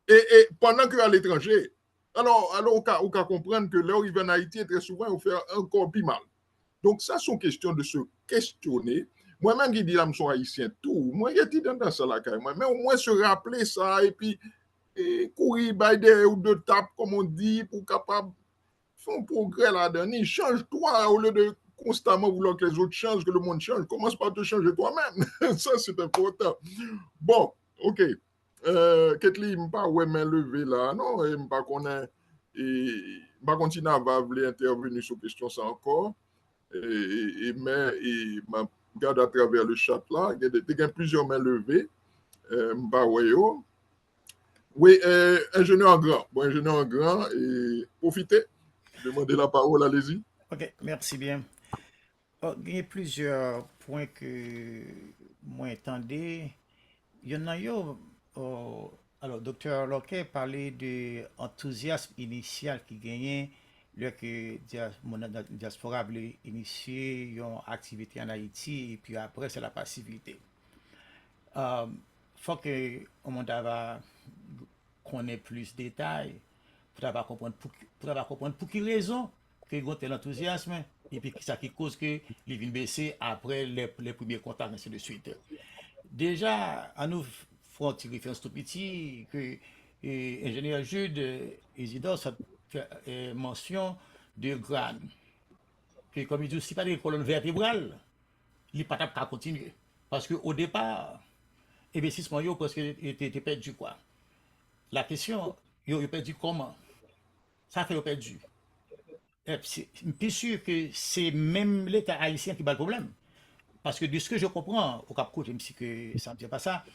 Et pendant qu'à l'étranger, alors on peut comprendre que là où ils viennent en Haïti, très souvent, ils font encore plus mal. Donc, ça, c'est une question de se questionner. Moi-même qui dis là, je suis haïtien, tout. Moi, j'ai dit dans ça là, mais au moins se rappeler ça et puis courir by des ou deux tapes, comme on dit, pour capable faire un progrès là-dedans. Change-toi au lieu de constamment vouloir que les autres changent, que le monde change. Commence par te changer toi-même. Ça, c'est important. Bon, OK. Ketli, je ne pas ouais, main levée là. Non, je ne pas connaître. Et je vais continuer à vouloir intervenir sur la question ça encore. Mais je regarde à travers le chat là. Il y a plusieurs mains levées. Oui, ingénieur en grand. Bon, ingénieur en grand. Et profitez. Demandez la parole, allez-y. OK, merci bien. Il y a plusieurs points que moi entendais. Il y en a alors, docteur Locke parlait de l'enthousiasme initial qui gagnait lorsque mon diaspora voulait initier une activité en Haïti et puis après c'est la passivité. Faut que on monde connaît plus de détails pour comprendre pour quelle raison que il y a tel enthousiasme et puis ça qui cause que les vignes baisser après les premiers contacts ainsi de suite. Déjà, à nous faut une référence tout petit que l'ingénieur Jude Isidore fait mention de GRAN. Que comme il dit, si pas des colonnes vertébrales, il n'est pas capable de continuer. Parce qu'au départ, l'investissement était perdu quoi. La question, il a perdu comment? Ça fait perdu. Je suis sûr que c'est même l'État haïtien qui bat le problème. Parce que de ce que je comprends, au Cap-Côte, même si que ça ne dit pas ça,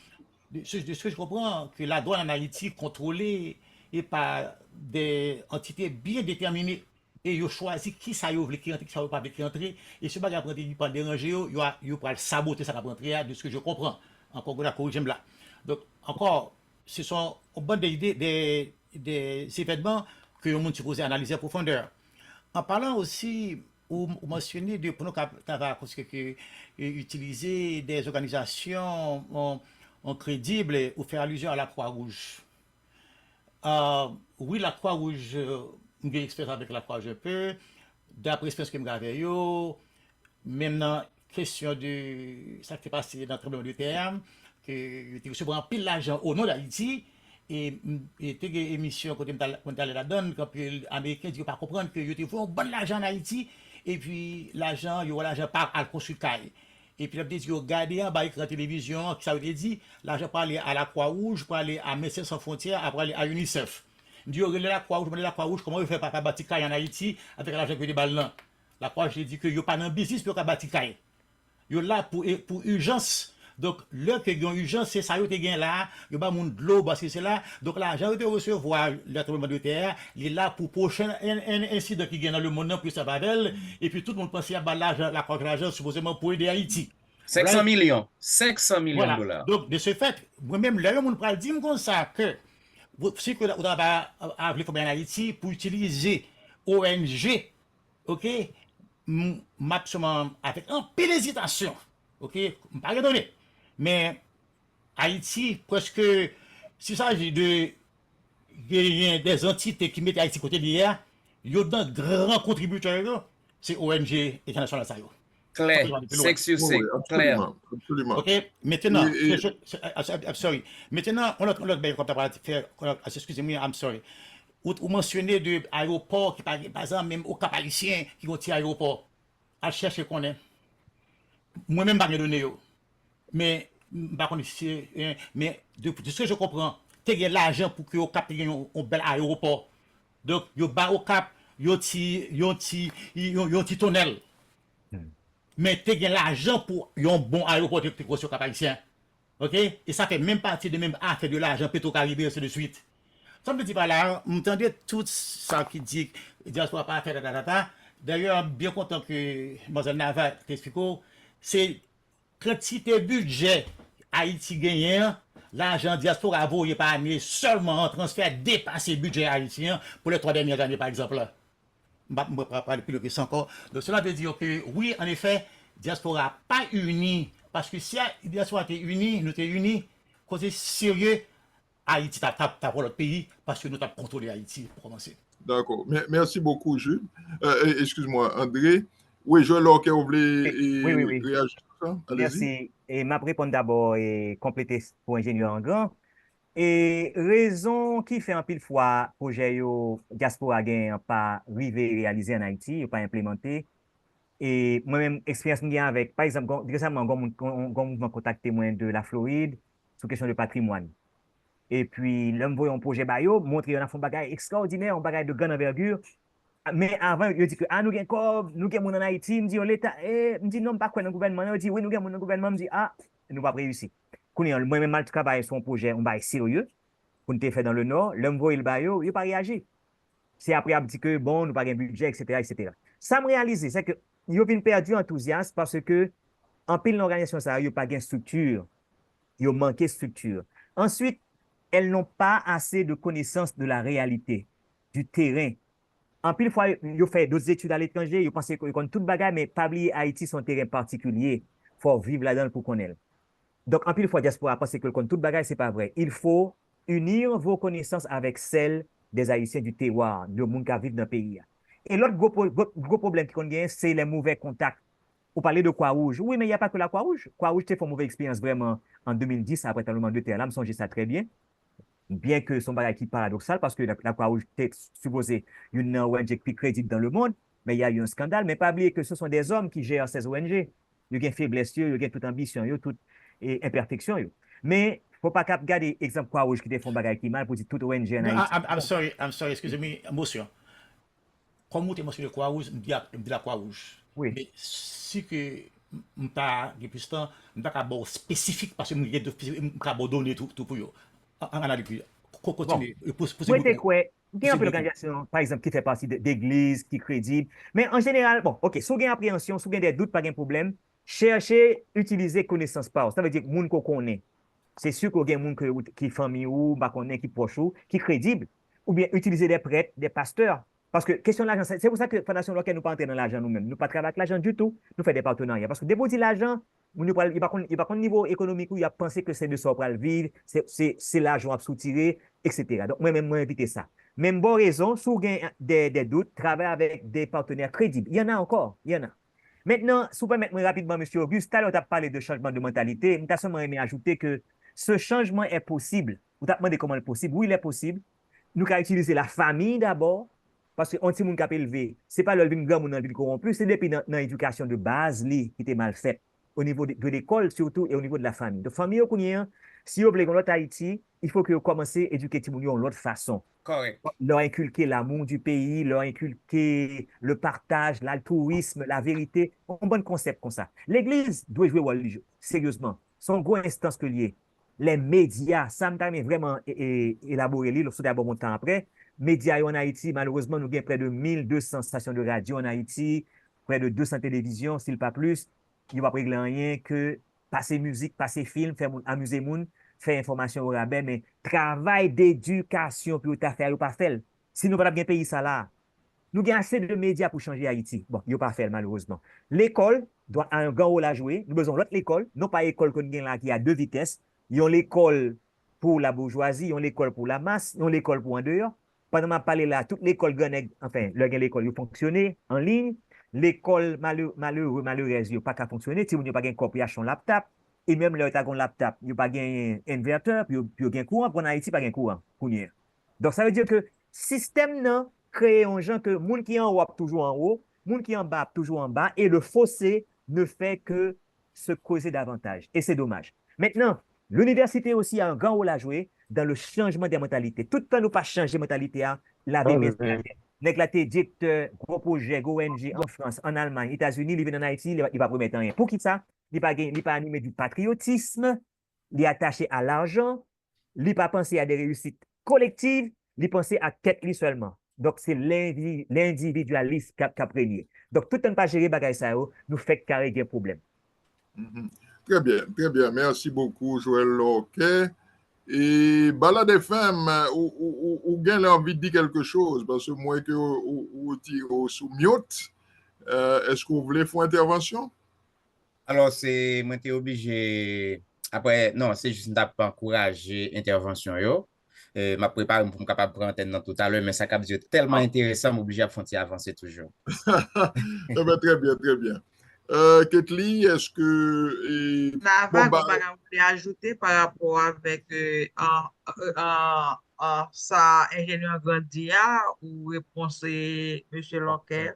de ce que je comprends, que la douane en Haïti contrôlée et par des entités bien déterminées. Et ils ont choisi qui ça veut qui entrer, qui ça veut pas entrer. Et ce bagage ne pas déranger, ils vont saboter ça rentrer, de ce que je comprends. Encore la corrigez là. Donc, encore, ce sont bonnes idées des événements que le monde supposé analyser en profondeur. En parlant aussi, ou mentionner pour nous utiliser des organisations crédibles ou faire allusion à la Croix-Rouge. Oui, la Croix-Rouge, je suis expert avec la Croix-Rouge un peu, d'après l'expérience que j'avais, même dans la question de ça qui s'est passé dans le tremblement de terre, que tu recevras pile l'argent au nom d'Haïti. Et tu as une émission quand tu allé là-dedans, quand les Américains ne pas comprendre que tu fais un bon argent en Haïti, et puis l'argent part à consulter. Et puis, ils ont regardé en bas la télévision, ça veut dire, l'argent pour aller à la Croix-Rouge, pour aller à Médecins Sans Frontières, après aller à UNICEF. Ils ont regardé la Croix-Rouge, comment ils font pas bâtir en Haïti avec l'argent que des balles là. La Croix-Rouge dit que ils n'ont pas de business pour bâtir. Ils sont là pour urgence. Donc, là que yon urgence, c'est ça, yon te gen là, yon ba moun de l'eau, parce que c'est là. Donc, l'argent te recevoir le tremblement de terre, il est là pour prochain incident qui gagne dans le monde, puis ça va d'elle, et puis tout le monde pense à l'argent, la croix de l'argent, supposément pour aider Haïti. 500 millions. 500 millions Voilà. de dollars. Donc, de ce fait, moi-même, là, on peut dire comme ça que si que vous avez appelé comme en Haïti pour utiliser ONG, ok, maximum avec un peu d'hésitation, ok, pas redonner. Mais Haïti, presque, s'il s'agit de des entités qui mettent Haïti côté d'hier, il y a un grand contributeur, c'est ONG international ça. Clair, c'est sûr, c'est clair. Absolument. Ok, maintenant, Et- I'm sorry. Maintenant, on a fait, excusez-moi, I'm sorry. Ou mentionner de aéroport qui par exemple même au Cap Haïtien qui ont tiré aéroport à chercher qu'on est. Moi-même pas donné yo. Mais par contre mais de ce que je comprends, tu as l'argent pour que au Cap ait un bel aéroport. Donc yo ba au Cap, yo ti tunnel. Mais tu as l'argent pour un bon aéroport de sur Cap Haïtien. OK? Et ça fait même partie de même affaire de l'argent Petro-Caribé ainsi de suite. Ça me dit pas là, m'entendez tout ça qui dit que diaspora pas faire D'ailleurs, bien content que Mlle Nava t'explique, c'est quantité budget Haïti gagnant, l'argent diaspora voyé par année seulement en transfert dépassé le budget haïtien pour les 3 dernières années, par exemple. Je ne vais pas parler plus de ça encore. Donc cela veut dire que oui, en effet, diaspora pas unie, parce que si la diaspora était unie, nous étions unis, cause sérieux, Haïti t'a pour l'autre pays, parce que nous avons contrôlé Haïti pour commencer. D'accord. Merci beaucoup, Jules. Excuse-moi, André. Oui, Joël Lorquet, vous voulez Oui. réagir à ça? Allez-y. Merci. Et m'a répondre d'abord et compléter pour ingénieur en grand. Et raison qui fait un pile fois projet yo diaspora gain pas rivé réaliser en Haïti, pas implémenté. Et moi-même expérience m'y avec par exemple récemment un mouvement contacté moi de la Floride sur question de patrimoine. Et puis l'homme voyait un projet bayo montrer on a fait un bagage extraordinaire, un bagage de grande envergure. Mais avant, il dit que nous avons mon en Haïti, me dit l'État, me dit non, pas quoi dans le gouvernement, il dit oui, nous avons mon gouvernement, me dit nous pas réussi. Moi-même, mal travaillé sur un projet, on va sérieux, pour nous faire dans le Nord, l'homme voit le bail, il n'a pas réagi. C'est après, il dit que bon, nous pas de budget, etc. Ça me réalise, c'est que il a perdu enthousiasme parce que en pile l'organisation, ça, il n'a pas de structure, il a manqué de structure. Ensuite, elles n'ont pas assez de connaissances de la réalité, du terrain. En pile fois, ils ont fait d'autres études à l'étranger, ils pensaient qu'ils connaissent tout bagage, mais pas oublier Haïti, son terrain particulier. Il faut vivre là-dedans pour connaître. Donc, en pile fois, diaspora pense que connaissent tout bagage, ce n'est pas vrai. Il faut unir vos connaissances avec celles des Haïtiens du terroir, de monde qui vivent dans le pays. Et l'autre gros problème qu'on a, c'est les mauvais contacts. Vous parlez de Croix-Rouge. Oui, mais il n'y a pas que la Croix-Rouge. Croix-Rouge, tu as fait une mauvaise expérience vraiment en 2010, après le tremblement de terre. Là, me songe ça très bien. Bien que son bagage qui est paradoxal, parce que la Croix-Rouge était supposée une ONG plus crédible dans le monde, mais il y a eu un scandale. Mais pas oublier que ce sont des hommes qui gèrent ces ONG. Ils ont faiblesse, ils ont toute ambition, toute imperfection. Mais il ne faut pas regarder l'exemple Croix-Rouge qui fait un bagage qui mal pour dire toute ONG en Haïti. I'm sorry, excusez-moi, émotion. Comme vous avez mentionné Croix-Rouge, je dis la Croix-Rouge. Oui. Mais si que je n'ai pas de spécifique, parce que je n'ai pas donné tout pour vous. Continue. Moi, c'est quoi? Il y a un peu d'organisation, par exemple, qui fait partie d'églises, qui est crédible. Mais en général, bon, ok, si vous avez une appréhension, si vous avez des doutes, pas de problème, cherchez, utiliser connaissance par. Ça veut dire que les gens qu'on connaît. C'est sûr qu'il y a des gens qui est famille ou, qui est proche ou, qui est crédible. Ou bien utiliser des prêtres, des pasteurs. Parce que question de l'argent, c'est pour ça que la Fondation Lorquet nous pas entrer dans l'argent nous-mêmes. Nous ne pas travailler avec l'argent du tout, nous faisons des partenariats. Parce que déposer l'argent, il n'y a pas de niveau économique où il a pensé que c'est de ça pour le vivre, c'est l'argent à soutirer, etc. Donc, moi-même, moi, éviter ça. Même bonne raison, si vous avez des doutes, travaillez avec des partenaires crédibles. Il y en a encore, il y en a. Maintenant, si vous permettez rapidement, M. Auguste, tout à l'heure, tu as parlé de changement de mentalité. Je seulement aimé ajouter que ce changement est possible. Vous avez demandé comment il est possible. Oui, il est possible. Nous avons utilisé la famille d'abord. Parce que si on est élevé, ce n'est pas le grand monde qui est corrompu, c'est depuis dans l'éducation de base qui était mal faite, au niveau de l'école surtout et au niveau de la famille. De famille, si vous voulez l'autre Haïti, il faut que vous commencez à éduquer les gens de l'autre façon. Correct. Leur inculquer l'amour du pays, leur inculquer le partage, l'altruisme, la vérité, un bon concept comme ça. L'Église doit jouer le rôle, sérieusement. son gros instance que lié. Les médias, ça me vraiment élaborer li, lorsque d'abord mon temps après. Médias en Haïti, malheureusement, nous avons près de 1200 stations de radio en Haïti, près de 200 télévisions, s'il pas plus. Il n'y a pas régler rien que passer musique, passer film, faire amuser moun, faire information au rabais, mais travail d'éducation pour faire ou pas faire. Si nous ne pouvons pas payer ça là, nous avons assez de médias pour changer Haïti. Bon, il n'y a pas fait malheureusement. L'école doit avoir un grand rôle à jouer. Nous avons l'autre école, non pas l'école qu'on a là qui a deux vitesses. Ils ont l'école pour la bourgeoisie, ils ont l'école pour la masse, ils ont l'école pour en dehors. Pendant que je parle là, toute l'école, enfin, l'école, il fonctionne en ligne. L'école, malheureuse, il n'a pas qu'à fonctionner. Si vous n'avez pas un corps pour acheter un laptop, et même là, vous avez un laptop, il n'y a pas un inverteur, puis il y a un courant, pour en Haïti, pas un courant. Donc, ça veut dire que le système non crée un gens que monde qui est en haut toujours en haut, monde qui est en bas toujours en bas, et le fossé ne fait que se causer davantage. Et c'est dommage. Maintenant, l'université aussi a un grand rôle à jouer dans le changement des mentalités. Tout le temps, nous pas changer de mentalité, la vie Néglaté directeur, gros projet, gros ONG en France, en Allemagne, États-Unis, il vient en Haïti, il va promettre rien. Pour qui ça? Il n'est pas animé du patriotisme, il est attaché à l'argent, il n'est pas pensé à des réussites collectives, il pense à tête lui seulement. Donc, c'est l'individualisme qui a prégné. Donc, tout le temps pas gérer bagay ça, nous fait carrer des problèmes. Très bien, très bien. Merci beaucoup, Joël Lorquet. Et Balade FM, ou bien envie de dire quelque chose, parce que moi que ou tire sous mute, est-ce que vous voulez faire intervention? Alors, c'est moi t'es obligé après non, c'est juste pour encourager intervention yo. M'a préparé pour me capable prendre antenne dans tout à l'heure, mais ça cap tellement intéressant, m'oblige à faire avancer toujours. Très bien, très bien. Ketli, est-ce que... Nava, bon, vous voulez ajouter par rapport avec ça, ingénieur Gandia, ou réponse M. Lorquet?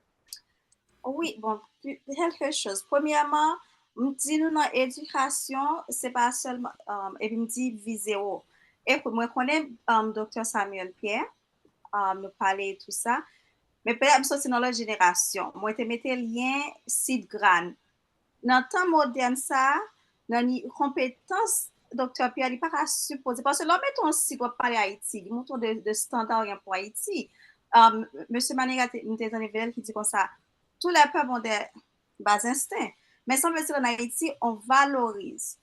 Oui, bon, quelque chose. Premièrement, me dit nous dans l'éducation, c'est pas seulement, et me dit viséo. Et pour moi, je connais Dr. Samuel Pierre, nous parler tout ça. Mais peut-être que c'est dans la génération. Moi, je mettais lien site grand. Dans le temps moderne, ça, dans les compétences, Dr. Pierre, il n'est pas supposé. Parce que là, mettons si on parle Haïti, il montre de standards pour Haïti. Monsieur Maniga, nous avons un événement qui dit comme ça, tous les peuples ont des bas instincts. Mais sans dire en Haïti, on valorise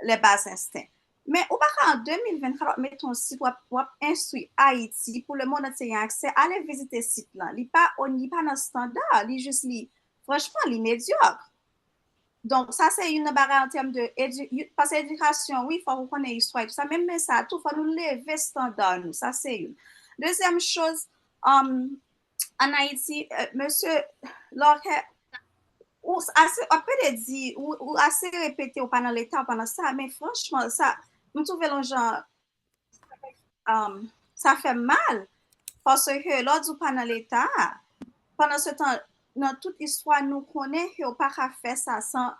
les bas instincts. Mais en 2023, mettons si on instruit Haïti pour le monde entier accès, aller visiter ce site-là. Il n'est pas dans le standard, il est juste, franchement, il est médiocre. Donc, ça, c'est une barrière en termes de parce que l'éducation, oui, il faut reconnaître l'histoire, tout ça, même ça, tout, il faut nous lever le standard, nous, ça, c'est une. Deuxième chose, en Haïti, monsieur Lorquet, ou assez répété pendant l'État, pendant ça, mais franchement, ça, je trouve les gens, ça fait mal, parce que lors du pendant l'État, pendant ce temps, dans toute l'histoire, nous connaissons qu'on n'a pas fait ça sans.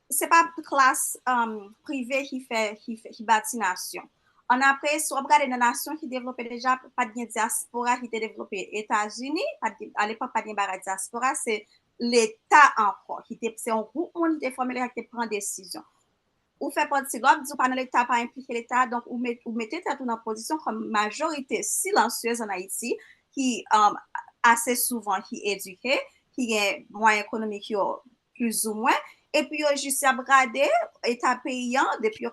C'est pas classe privée qui bâtit nation. On a après, si on regarde les nations qui développaient déjà, pas de diaspora qui était développée. États-Unis, à l'époque, pas de diaspora, c'est l'État encore. C'est un groupe qui était formé qui prend des décisions. Ou fait partie de l'autre, pendant l'État, pas impliqué l'État, donc vous mettez tout en position comme majorité silencieuse en Haïti, qui assez souvent qui est éduqué, qui est moyen économique plus ou moins, et puis juste à regarder état payant depuis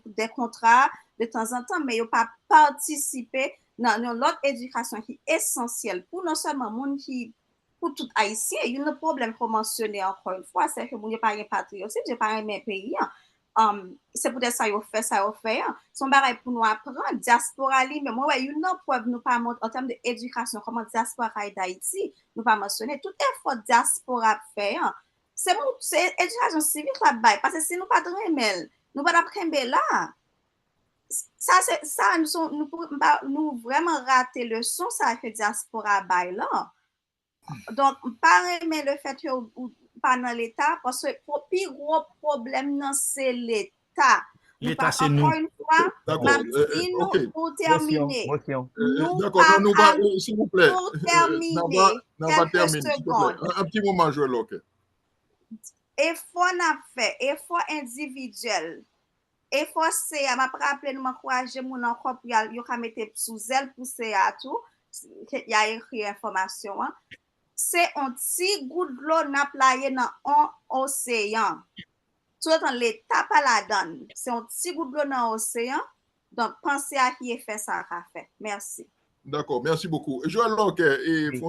des contrats de temps en temps, mais il pas participer dans l'autre éducation qui est essentielle pour non seulement monde qui pour tout haïtien. Il y a un problème qu'on mentionner encore une fois, c'est que vous n'avez pas un patriotisme, vous n'avez pas un même pays. C'est peut-être ça vous fait. Son barrage pour nous apprendre diaspora mais moi il y a une preuve nous pas en termes d'éducation comment diaspora d'Haïti nous pas mentionner tout effort diaspora fait c'est éducation civique là-bas parce que si nous pas de remel nous pas d'apprendre là ça c'est ça nous vraiment rater le son ça fait diaspora bail là donc pas aimer le fait que pas dans l'État, parce que le plus gros problème, c'est l'État. L'État, c'est nous. Encore une fois, pour terminer. D'accord, s'il vous plaît. Pour terminer, Un petit moment, Joël Lorquet. effort n'a fait, effort individuel. Effort c'est, m'a rappelé nous encourager mon encore pour yo ka mettre sous zèle pour c'est à tout. Il y a écrit information. Hein. C'est un petit goût de l'eau n'a playé dans un océan. Tout dans l'état pas la donne. C'est un petit goût de l'eau dans l'océan. Donc, pensez à qui est fait ça qu'a fait. Merci. D'accord, merci beaucoup. Joël Loquet, Oui.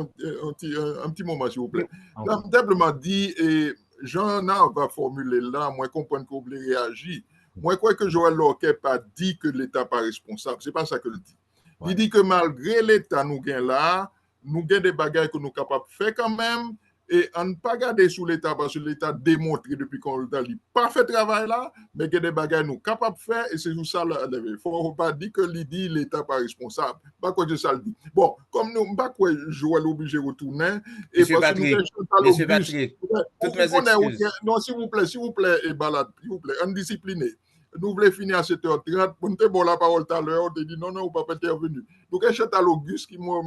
un petit moment, s'il vous plaît. Oui. Simplement dit, et Jean va formuler là, moi, comprendre que vous voulez réagir. Moi, je crois que Joël Loquet pas dit que l'État n'est pas responsable. Ce n'est pas ça que je dis. Ouais. Il dit que malgré l'État, nous gagnons là, nous gagnons des bagages que nous sommes capables de faire quand même. Et on ne pas garder sous l'État parce que l'État a démontré depuis qu'on n'a pas fait travail là, mais que des bagages nous capables de faire et c'est tout ça. Il ne faut pas dire que l'État n'est pas responsable. Pas quoi que ça le dit. Bon, comme nous, pas quoi Joël obligé de retourner. Monsieur Patrick, Monsieur Patrick, toutes mes excuses. Non, s'il vous plaît, et balade, s'il vous plaît, indiscipliné. Nous voulons finir à 7h30. On te bon la parole tout à l'heure, on te dit non, on ne peut pas intervenir. Donc, Chantal Auguste qui m'a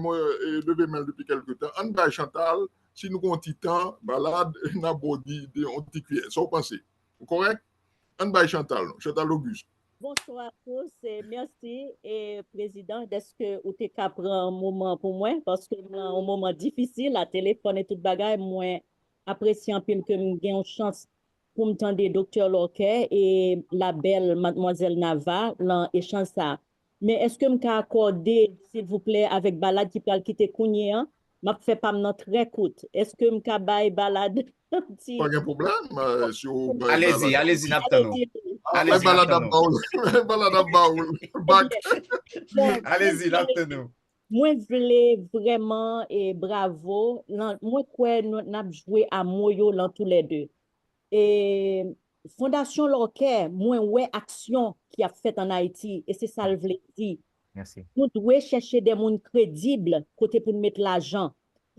levé main depuis quelque temps. On va Chantal, si nous avons un petit temps, balade, on a beau dire un petit cuillère. Ça, vous pensez? Correct? On va Chantal, Chantal Auguste. Bonsoir à tous et merci, et président, est-ce que vous avez pris un moment pour moi parce que c'est un moment difficile, la téléphone et tout bagaille, moi apprécie un peu que j'ai une chance pour m'entendre docteur Loquet et la belle mademoiselle Nava dans échange ça. Mais est-ce que m'ka accordé s'il vous plaît avec balade qui peut quitter Kounye hein? M'a fait pas notre très courte. Est-ce que m'ka bail balade Pas de problème. Allez-y, Naptano. Allez-y, Naptano. Moi, je voulais vraiment et bravo. Moi, quoi, nous avons joué à Moyo dans tous les deux. Et Fondation Loquet, moi, ouais, action qui a fait en Haïti. Et c'est ça, je voulais dire. Merci. Nous devons chercher des gens crédibles côté pour mettre l'argent.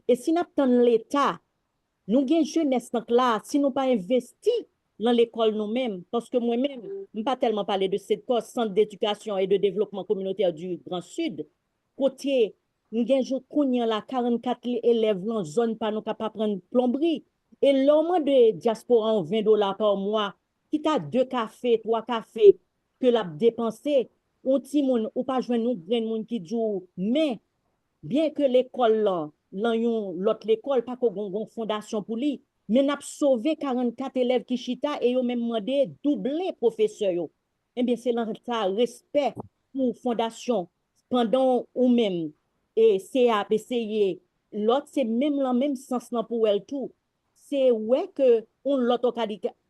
Et si nous avons l'État, nous avons jeunesse là, si nous pas investi dans l'école nous-mêmes, parce que moi-même, je ne pas tellement parler de cette cause, centre d'éducation et de développement communautaire du Grand Sud. Côté, nous avons là 44 élèves dans la zone pas nous capables de prendre plomberie. Et l'homme de diaspora en $20 par mois, qui t'a 2 cafés, 3 cafés, que l'a dépensé, on ti moun, ou pas joindre nous, grand moun qui joue, mais, bien que l'école là, l'autre l'école, pas qu'on fondation pour lui, mais n'a sauvé 44 élèves qui chita et yo même demandé doubler professeur yo. Eh bien, c'est dans ça, respect pour fondation, pendant ou même, et CA, essayer, l'autre, c'est même dans le même sens pour elle tout. C'est ouais que l'autre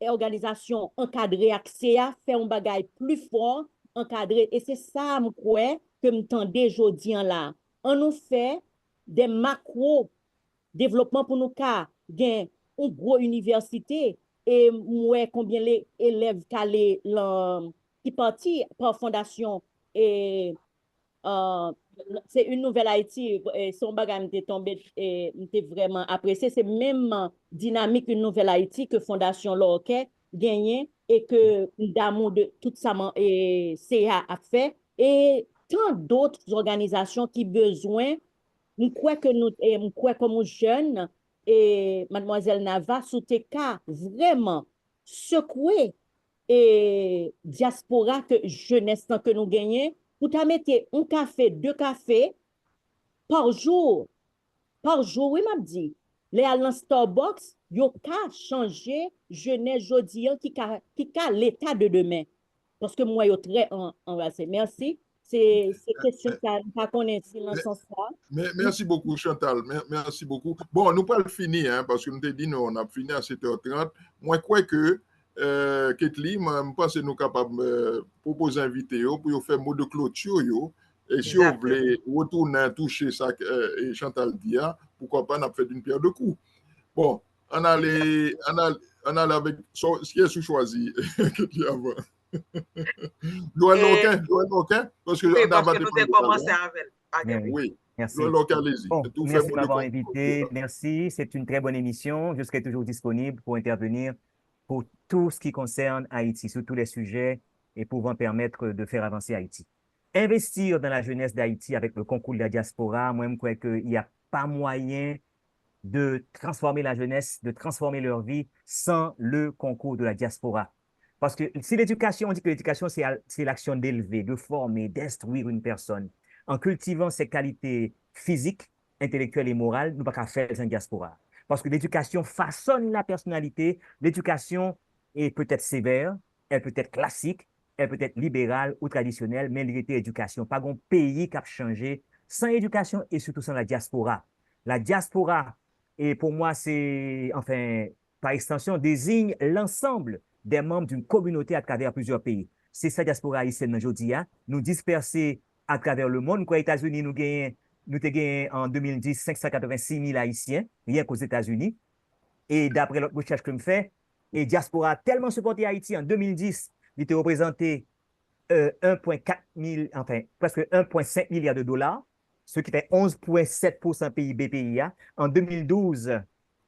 organisation encadrée accès à faire un bagage plus fort, encadré, et c'est ça, je crois, que m'tendais aujourd'hui là. On nous fait des macro développement pour nous car gain une grosse université et moi combien les élèves qui partent par fondation et c'est une nouvelle Haïti son bagage m'était tombé et m'était vraiment apprécié c'est même dynamique une nouvelle Haïti que fondation Loquet gagné et que d'amour de tout ça et CA a fait et tant d'autres organisations qui besoin je crois que nous crois comme jeunes et mademoiselle Nava sous tes cas vraiment secouer et diaspora que jeunesse que nous gagnons pour ta mettre un café 2 cafés par jour oui m'a dit les à dans Starbucks yo ka changer jeunesse jodi qui ka l'état de demain parce que moi yo très enragé merci. C'est question que je ne pas connaître dans ce sens-là. Merci beaucoup, Chantal. Merci beaucoup. Bon, nous pas le finir, hein, parce que nous t'ai dit, on a fini à 7h30. Moi, je crois que, Ketli, je pense que nous sommes capables de proposer inviter pour faire un mot de clôture. Et si on voulait retourner toucher ça, et Chantal dit, pourquoi pas, on a fait une pierre de coups. Bon, on allait avec ce qui est sous-choisi, Ketli avant. Joël Loquet, parce que nous avons commencé avec. Oui, merci. Joël Loquet, allez-y. Bon, merci de m'avoir invité. Merci, c'est une très bonne émission. Je serai toujours disponible pour intervenir pour tout ce qui concerne Haïti, sur tous les sujets et pouvant permettre de faire avancer Haïti. Investir dans la jeunesse d'Haïti avec le concours de la diaspora, moi, je crois qu'il n'y a pas moyen de transformer la jeunesse, de transformer leur vie sans le concours de la diaspora. Parce que si l'éducation, on dit que l'éducation, c'est l'action d'élever, de former, d'instruire une personne. En cultivant ses qualités physiques, intellectuelles et morales, nous ne pouvons pas faire une diaspora. Parce que l'éducation façonne la personnalité. L'éducation est peut-être sévère, elle peut être classique, elle peut être libérale ou traditionnelle, mais elle était éducation. Pas un pays qui a changé sans éducation et surtout sans la diaspora. La diaspora, et pour moi, c'est, enfin, par extension, désigne l'ensemble des membres d'une communauté à travers plusieurs pays. C'est ça, diaspora haïtienne aujourd'hui. Nous disperser à travers le monde. Aux États-Unis, nous avons gagné en 2010 586 000 Haïtiens, rien qu'aux États-Unis. Et d'après l'autre recherche que je fais, et diaspora a tellement supporté Haïti en 2010, il était représenté 1,4 milliard, enfin, presque 1,5 milliard de dollars, ce qui fait 11,7% PIB PIA. En 2012,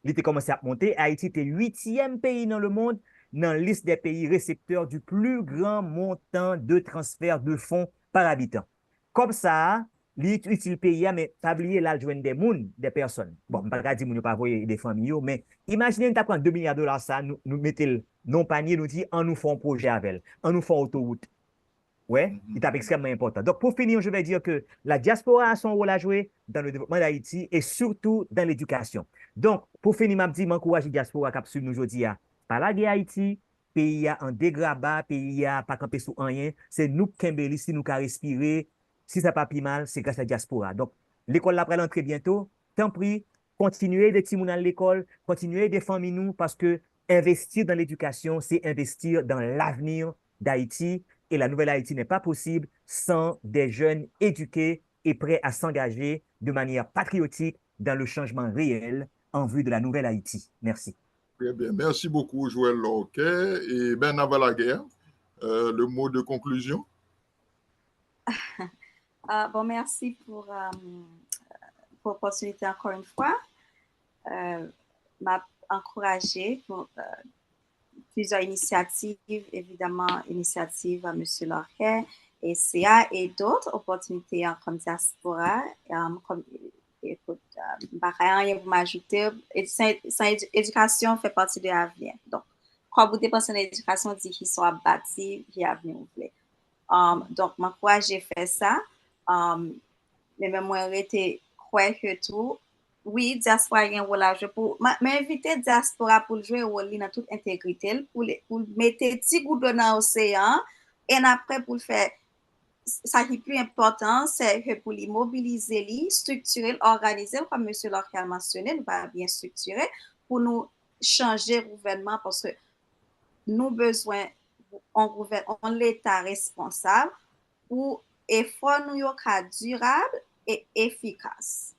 il était commencé à monter. Haïti était 8e pays dans le monde dans la liste des pays récepteurs du plus grand montant de transfert de fonds par habitant. Comme ça, l'utile pays, mais pas oublier là, des mounes, des personnes. Bon, je ne vais pas dire que nous pas envoyer des familles, mais imaginez, nous avons 2 milliards de dollars, ça, nous mettons non panier, nous dit, on nous fait un projet avec elle, on nous fait une autoroute. Ouais, c'est extrêmement important. Donc, pour finir, je vais dire que la diaspora a son rôle à jouer dans le développement d'Haïti et surtout dans l'éducation. Donc, pour finir, je m'encourage la diaspora qui suit nous aujourd'hui à pas la guerre Haïti, pays en dégrabat, pays a pas campé sous rien, c'est nous qui si nous qui respirer, si ça pas plus mal, c'est grâce à la diaspora. Donc, l'école là après l'entrée bientôt, tant pis, continuez des petits mouns à l'école, continuez des familles nous parce que investir dans l'éducation, c'est investir dans l'avenir d'Haïti. Et la nouvelle Haïti n'est pas possible sans des jeunes éduqués et prêts à s'engager de manière patriotique dans le changement réel en vue de la nouvelle Haïti. Merci. Très bien. Merci beaucoup, Joël Lorquet. Et Ben Navalaguerre, le mot de conclusion. Bon, merci pour l'opportunité encore une fois. M'a encouragé pour plusieurs initiatives, évidemment, initiatives à M. Lorquet et CA et d'autres opportunités comme diaspora. Écoute, rien vous m'ajouter. Éducation fait partie de l'avenir. Donc, quand vous dépensez dans l'éducation, dit qu'il soit bâti, qu'il y a l'avenir. Donc, moi, j'ai fait ça. Mais même moi, j'étais croire que tout. Oui, diaspora a un rôle à jouer pour m'inviter diaspora pour jouer un rôle dans toute intégrité, pour mettre petit goût dans l'océan et après pour le faire. Ça qui est plus important, c'est que pour les mobiliser, les structurer, organiser, comme M. Lorquet a mentionné, nous va bien structurer pour nous changer le gouvernement parce que nous avons besoin d'un l'État responsable pour effort nous durable et efficace.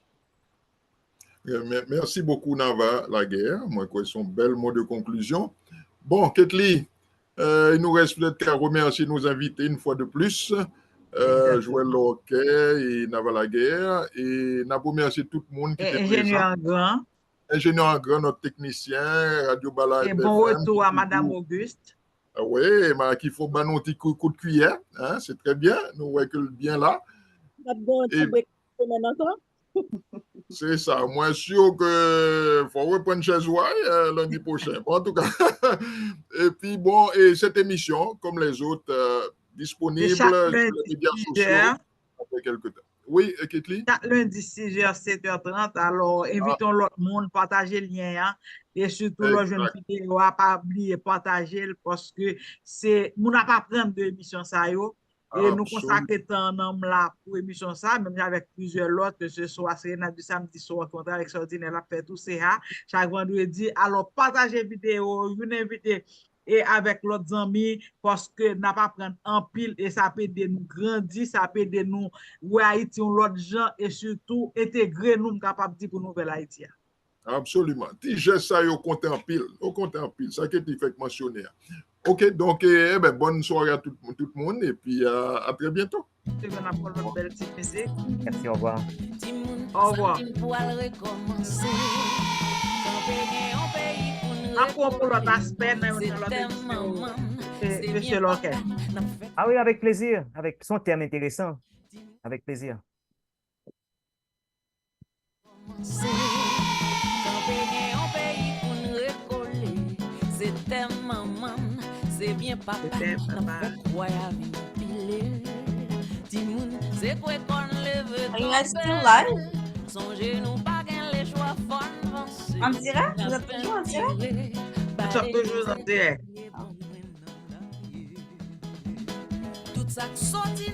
Merci beaucoup, Nava Laguerre. Moi, quoi, son bel mot de conclusion. Bon, Ketli, il nous reste peut-être qu'à remercier nos invités une fois de plus. Joël Lorquet et Nava Laguerre. Et nous remercier tout le monde qui était présent. Ingénieur en grand, notre technicien, Radio Bala. Et bon retour à Madame Auguste. Ah oui, mais qu'il faut un petit coup de cuillère. Hein, c'est très bien. Nous voyons que bien là. C'est ça. Moi, sûr que faut reprendre chez soi lundi prochain. Bon, en tout cas. Et puis, bon, et cette émission, comme les autres, disponible sur les médias sociaux après quelques temps. Oui, Ketli? Chaque lundi, 6h, 7h30. Alors, invitons l'autre monde, partager le lien. Hein, et surtout, le jeune vidéo, pas oublier partager parce que c'est, nous n'a pas prendre de émission ça, yo. Et nous consacrons un homme là pour l'émission ça, même avec plusieurs autres, que ce soit Sérénat du samedi soir, contre avec Extraordinaire, la fait tout ça, chaque vendredi. Alors, partagez vidéo, vous invitez et avec l'autre amis, parce que n'a pas prendre en pile et ça peut aider nous grandir, ça peut aider nous, ouais, Haïti, l'autre gens et surtout intégrer nous capables de pour nouvelle Haïti. Absolument. Si j'ai ça, au compte en pile, ça qui est fait mentionner. Ok, donc bonne soirée à tout le monde et puis à très bientôt. Merci, au revoir. Au revoir. Encore pour l'autre aspect, monsieur Lorquet. Ah oui, avec plaisir, avec son thème intéressant, avec plaisir. c'était maman, c'est bien papa, n'a fait quoi à vivre pile. Timoun, c'est quoi qu'on lève Are you guys still live? songez nous pas gain les choix fun avancer. En direct? Vous êtes toujours en direct? Nous sommes toujours en direct. Tout ça sorti